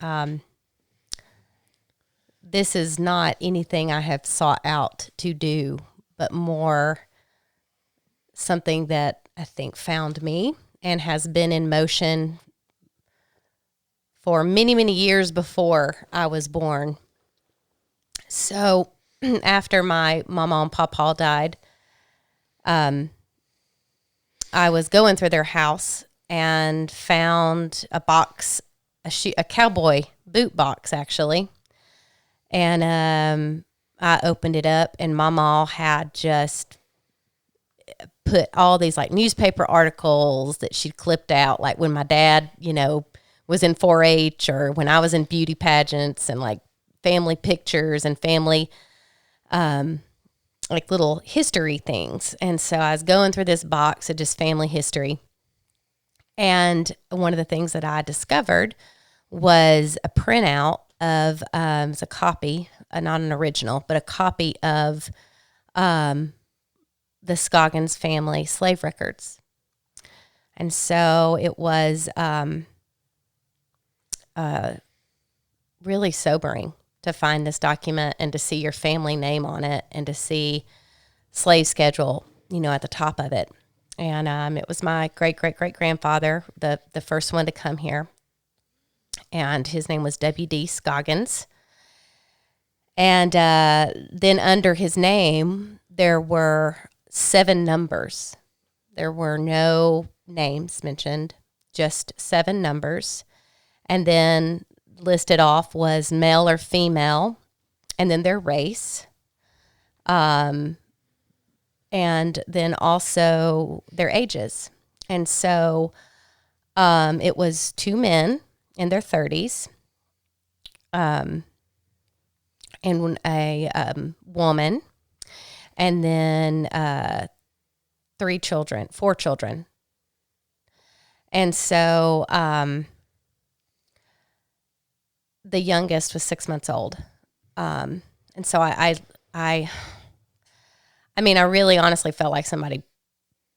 this is not anything I have sought out to do, but more something that I think found me and has been in motion for many, many years before I was born. So after my mama and papa died, I was going through their house and found a box, a cowboy boot box, actually. And I opened it up, and Mama had just put all these like newspaper articles that she'd clipped out, like when my dad, was in 4-H, or when I was in beauty pageants, and like family pictures and family like little history things. And so I was going through this box of just family history. And one of the things that I discovered was a printout of, it's a copy, not an original, but a copy of the Scoggins family slave records. And so it was really sobering to find this document and to see your family name on it, and to see slave schedule, at the top of it. And it was my great-great-great-grandfather, the first one to come here. And his name was W.D. Scoggins. And then under his name, there were 7 numbers. There were no names mentioned, just 7 numbers. And then listed off was male or female, and then their race, and then also their ages. And so it was 2 men in their 30s, and a woman, and then 4 children. And so the youngest was 6 months old. And so I really honestly felt like somebody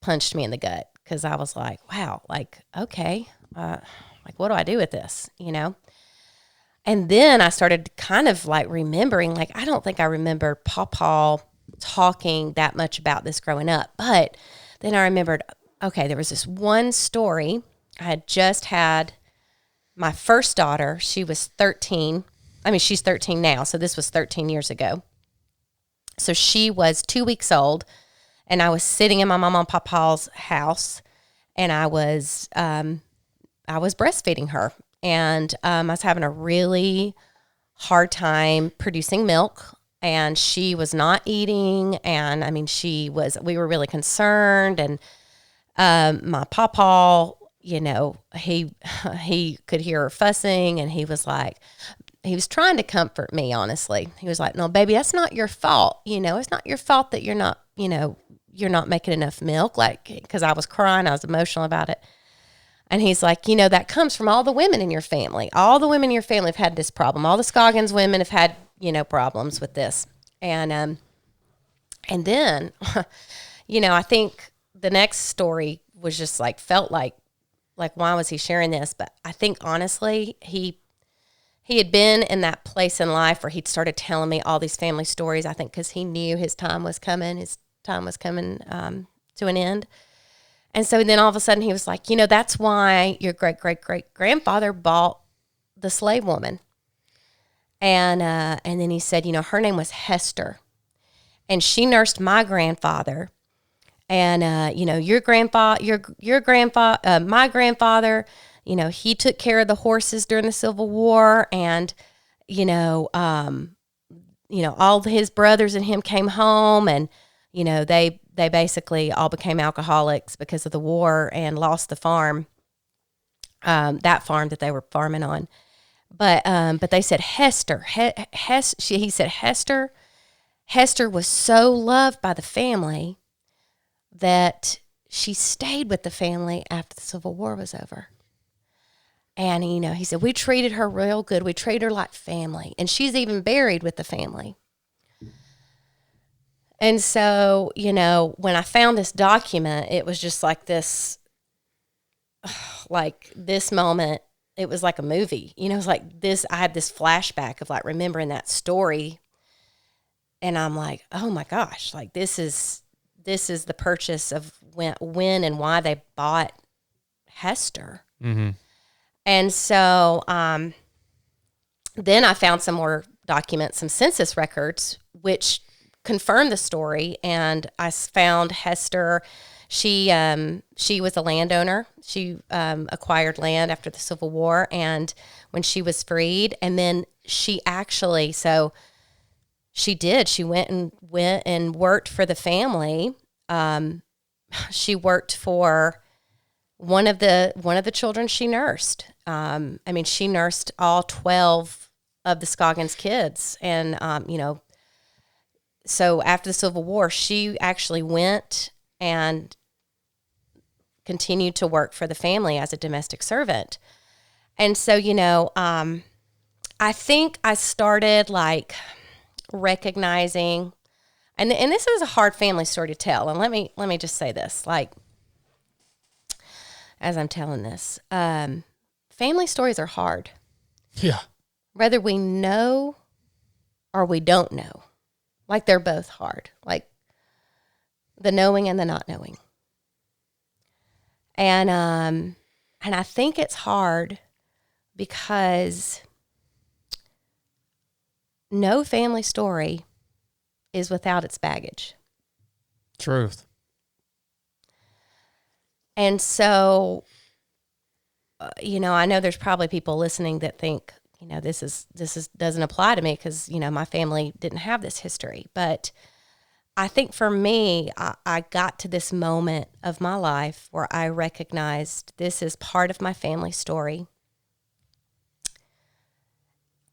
punched me in the gut, because I was like, wow, like, okay, like, what do I do with this, And then I started kind of like remembering, like, I don't think I remember Pawpaw talking that much about this growing up. But then I remembered, okay, there was this one story. I had just had my first daughter. She was 13. I mean, she's 13 now, so this was 13 years ago. So she was 2 weeks old, and I was sitting in my mama and papa's house, and I was breastfeeding her, and I was having a really hard time producing milk, and she was not eating, and I mean, we were really concerned, and my papa, you know, he could hear her fussing, and he was trying to comfort me, honestly. He was like, no, baby, that's not your fault. You know, it's not your fault that you're not making enough milk, like, because I was crying, I was emotional about it. And he's like, you know, that comes from all the women in your family. All the women in your family have had this problem. All the Scoggins women have had, you know, problems with this. And then, you know, I think the next story was just like, felt like why was he sharing this? But I think honestly, he had been in that place in life where he'd started telling me all these family stories, I think because he knew his time was coming to an end. And so then all of a sudden he was like, you know, that's why your great-great-great-grandfather bought the slave woman. And then he said, you know, her name was Hester. And she nursed my grandfather. And, you know, my grandfather, you know, he took care of the horses during the Civil War. And, you know, all his brothers and him came home, and, you know, they basically all became alcoholics because of the war and lost the farm, that farm that they were farming on. But they said Hester, he said Hester was so loved by the family that she stayed with the family after the Civil War was over. And, you know, he said, we treated her real good. We treated her like family. And she's even buried with the family. And so, you know, when I found this document, it was just like this moment. It was like a movie. You know, it was like this. I had this flashback of like remembering that story. And I'm like, oh my gosh, like this is the purchase of when and why they bought Hester. Mm-hmm. And so then I found some more documents, some census records, which confirmed the story. And I found Hester. She was a landowner. She acquired land after the Civil War, and when she was freed, and then she went and worked for the family. She worked for one of the children she nursed. She nursed all 12 of the Scoggins kids. And, so after the Civil War, she actually went and continued to work for the family as a domestic servant. And so, I think I started like recognizing, and this is a hard family story to tell. And let me just say this, like, as I'm telling this, family stories are hard. Yeah. Whether we know or we don't know, like they're both hard, like the knowing and the not knowing. And I think it's hard because no family story is without its baggage. Truth. And so, I know there's probably people listening that think, this doesn't apply to me because, my family didn't have this history. But I think for me, I got to this moment of my life where I recognized this is part of my family story.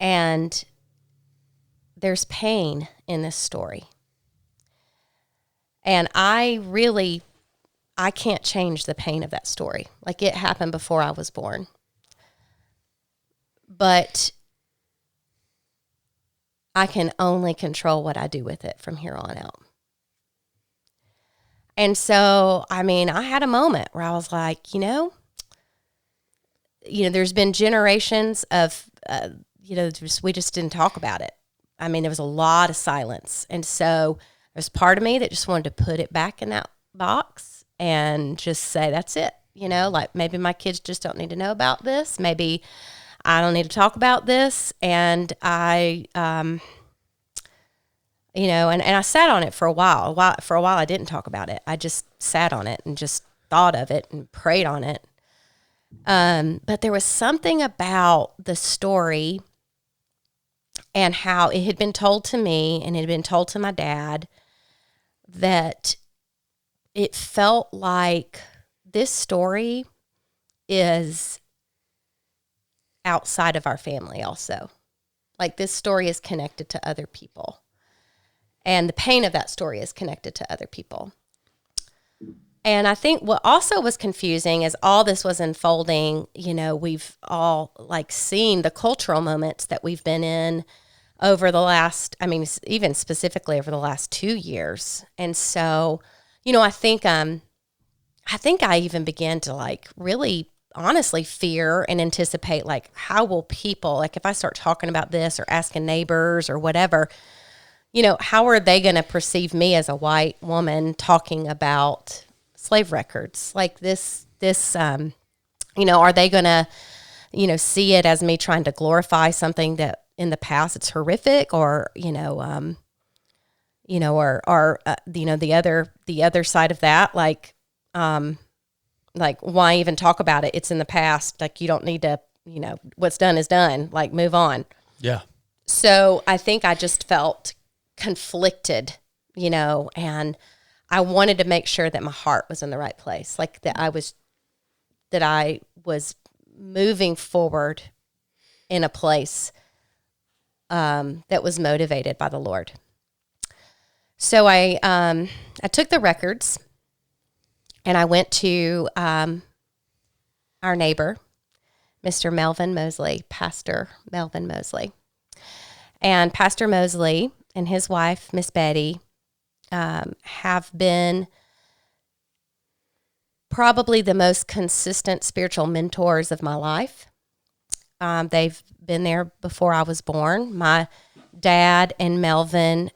And there's pain in this story. And I can't change the pain of that story. Like, it happened before I was born. But I can only control what I do with it from here on out. And so, I had a moment where I was like, there's been generations of, we just didn't talk about it. There was a lot of silence. And so there's part of me that just wanted to put it back in that box and just say, that's it. Like, maybe my kids just don't need to know about this. Maybe I don't need to talk about this. And I and I sat on it for a while. For a while, I didn't talk about it. I just sat on it and just thought of it and prayed on it. But there was something about the story and how it had been told to me and it had been told to my dad that it felt like this story is outside of our family also. Like this story is connected to other people. And the pain of that story is connected to other people. And I think what also was confusing as all this was unfolding, we've all like seen the cultural moments that we've been in over the last, even specifically over the last 2 years. And so, I think I even began to like really honestly fear and anticipate like how will people, like if I start talking about this or asking neighbors or whatever, how are they going to perceive me as a white woman talking about slave records like this, are they going to, see it as me trying to glorify something that in the past it's horrific or, the other side of that, like why even talk about it? It's in the past. Like you don't need to, what's done is done, like move on. Yeah. So I think I just felt conflicted, and I wanted to make sure that my heart was in the right place, like that I was moving forward in a place that was motivated by the Lord. So I took the records and I went to our neighbor, Mr. Melvin Mosley, Pastor Melvin Mosley. And Pastor Mosley and his wife, Miss Betty, have been probably the most consistent spiritual mentors of my life. They've been there before I was born. My dad and Melvin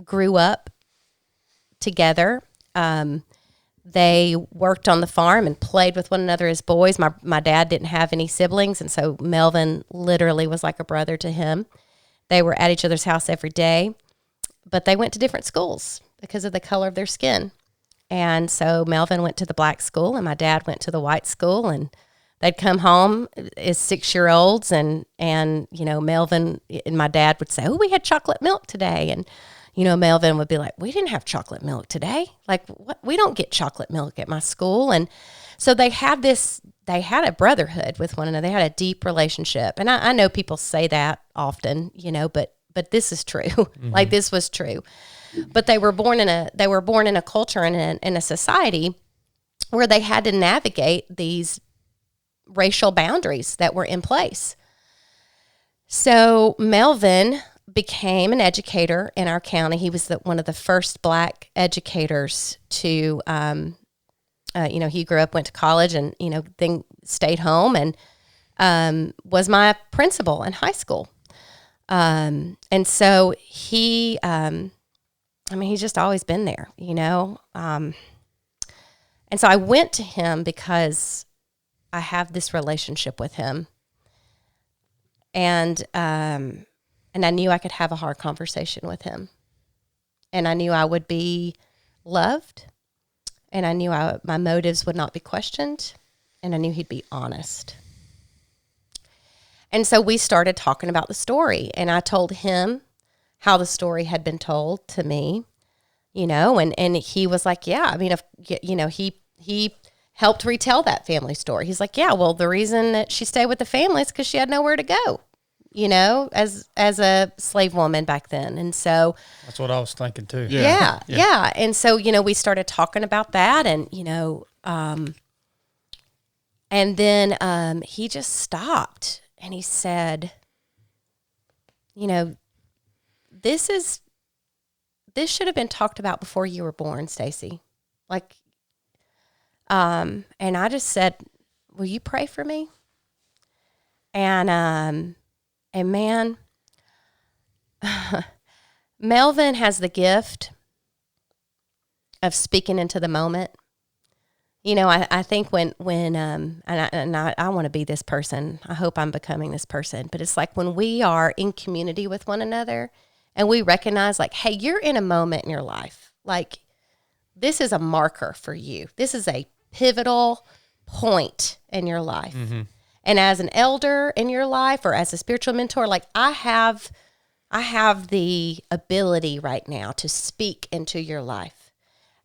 grew up together. They worked on the farm and played with one another as boys. My dad didn't have any siblings, and so Melvin literally was like a brother to him. They were at each other's house every day, but they went to different schools because of the color of their skin. And so Melvin went to the black school, and my dad went to the white school, and they'd come home as 6-year-olds, and Melvin and my dad would say, "Oh, we had chocolate milk today," and Melvin would be like, "We didn't have chocolate milk today. Like, what? We don't get chocolate milk at my school." And so they had a brotherhood with one another. They had a deep relationship. And I know people say that often, but this is true. Mm-hmm. Like this was true. But they were born in a culture and in a society where they had to navigate these racial boundaries that were in place. So Melvin became an educator in our county. He was one of the first black educators to, he grew up, went to college, and, then stayed home and was my principal in high school. And so he's just always been there, And so I went to him because I have this relationship with him. And I knew I could have a hard conversation with him. And I knew I would be loved. And I knew my motives would not be questioned. And I knew he'd be honest. And so we started talking about the story. And I told him how the story had been told to me, and he was like, yeah, he helped retell that family story. He's like, yeah, well, the reason that she stayed with the family is because she had nowhere to go. As a slave woman back then. And so that's what I was thinking too. Yeah. And so, we started talking about that and, and then he just stopped and he said, this should have been talked about before you were born, Stacie. Like, and I just said, will you pray for me? And man, Melvin has the gift of speaking into the moment. I think when I want to be this person. I hope I'm becoming this person. But it's like when we are in community with one another And we recognize like, hey, you're in a moment in your life. Like, this is a marker for you. This is a pivotal point in your life. Mm-hmm. And as an elder in your life or as a spiritual mentor, like I have the ability right now to speak into your life.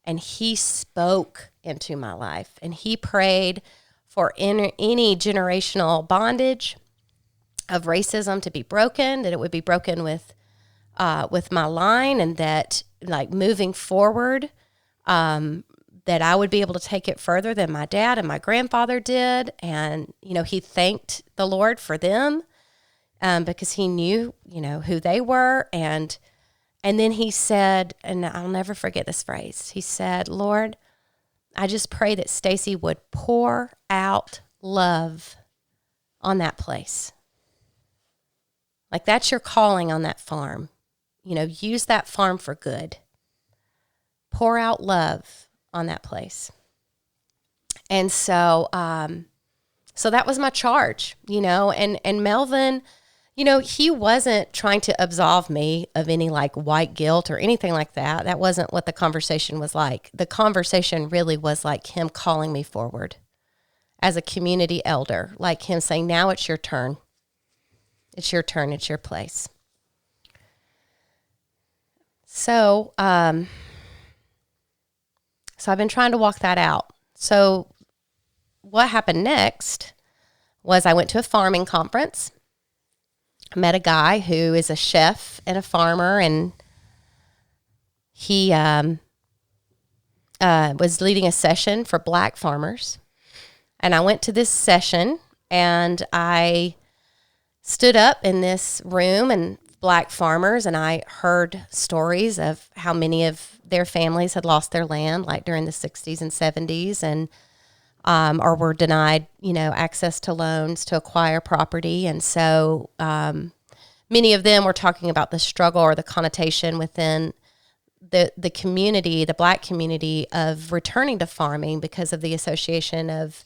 And he spoke into my life, and he prayed for any generational bondage of racism to be broken, that it would be broken with my line, and that like moving forward, that I would be able to take it further than my dad and my grandfather did. And, he thanked the Lord for them because he knew, who they were. And then he said, and I'll never forget this phrase, he said, Lord, I just pray that Stacie would pour out love on that place. Like that's your calling on that farm. Use that farm for good. Pour out love on that place. And so that was my charge, and Melvin, he wasn't trying to absolve me of any like white guilt or anything like that. That wasn't what the conversation was like. The conversation really was like him calling me forward as a community elder, like him saying, now it's your turn. It's your turn. It's your place. So I've been trying to walk that out. So what happened next was I went to a farming conference. I met a guy who is a chef and a farmer, and he was leading a session for Black farmers. And I went to this session, and I stood up in this room and Black farmers, and I heard stories of how many of their families had lost their land, like during the 60s and 70s, and or were denied, access to loans to acquire property. And so many of them were talking about the struggle or the connotation within the community, the Black community, of returning to farming because of the association of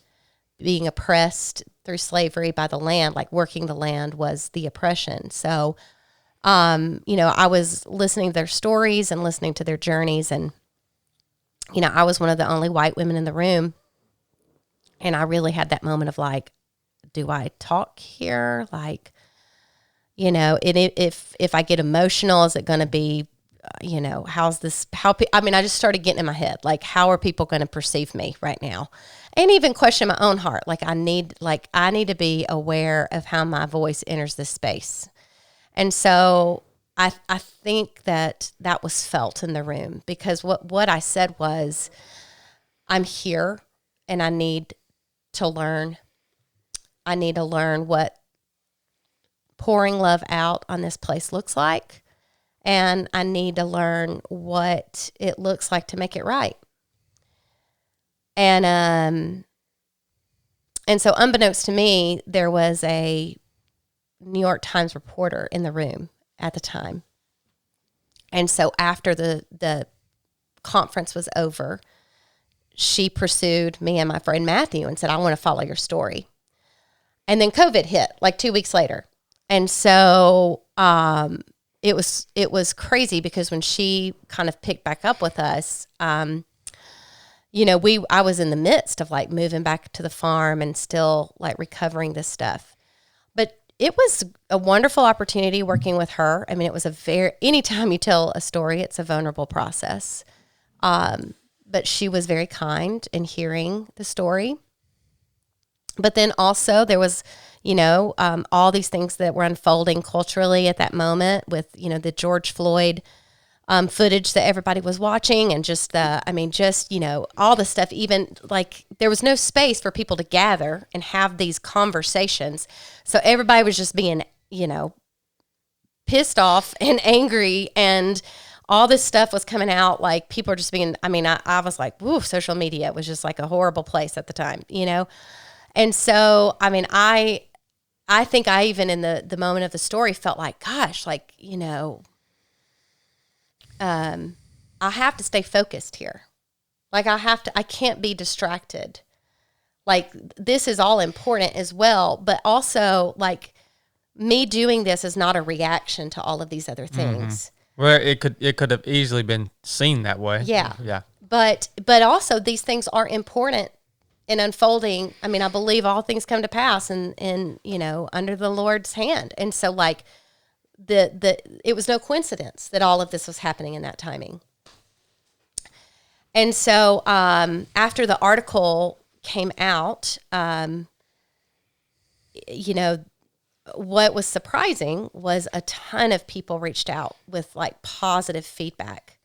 being oppressed through slavery by the land, like working the land was the oppression. So, I was listening to their stories and listening to their journeys, and, I was one of the only white women in the room. And I really had that moment of like, do I talk here? Like, if I get emotional, is it going to be, how's this, I just started getting in my head, like, how are people going to perceive me right now? And even question my own heart. Like I need to be aware of how my voice enters this space. And so I think that was felt in the room, because what I said was, I'm here and I need to learn. I need to learn what pouring love out on this place looks like. And I need to learn what it looks like to make it right. And so unbeknownst to me, there was a New York Times reporter in the room at the time. And so after the conference was over, she pursued me and my friend Matthew and said, I want to follow your story. And then COVID hit like 2 weeks later. And so it was crazy, because when she kind of picked back up with us, I was in the midst of like moving back to the farm and still like recovering this stuff. But it was a wonderful opportunity working with her. I mean, it was anytime you tell a story, it's a vulnerable process. But she was very kind in hearing the story. But then also there was, all these things that were unfolding culturally at that moment with, the George Floyd footage that everybody was watching, and just all the stuff, even like there was no space for people to gather and have these conversations. So everybody was just being, pissed off and angry, and all this stuff was coming out. Like people are just being, I was like, woo, social media was just like a horrible place at the time, And so, I think I even in the moment of the story felt like, gosh, like, I have to stay focused here. Like I can't be distracted. Like this is all important as well, but also like me doing this is not a reaction to all of these other things. Well, it could have easily been seen that way. Yeah. Yeah. But also these things are important in unfolding. I mean, I believe all things come to pass and under the Lord's hand. And so like it was no coincidence that all of this was happening in that timing. And so after the article came out, what was surprising was a ton of people reached out with like positive feedback.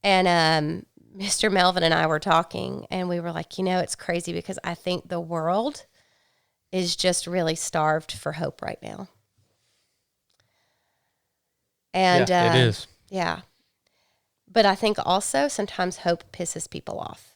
And Mr. Melvin and I were talking, and we were like, it's crazy because I think the world is just really starved for hope right now. And it is. Yeah. But I think also sometimes hope pisses people off.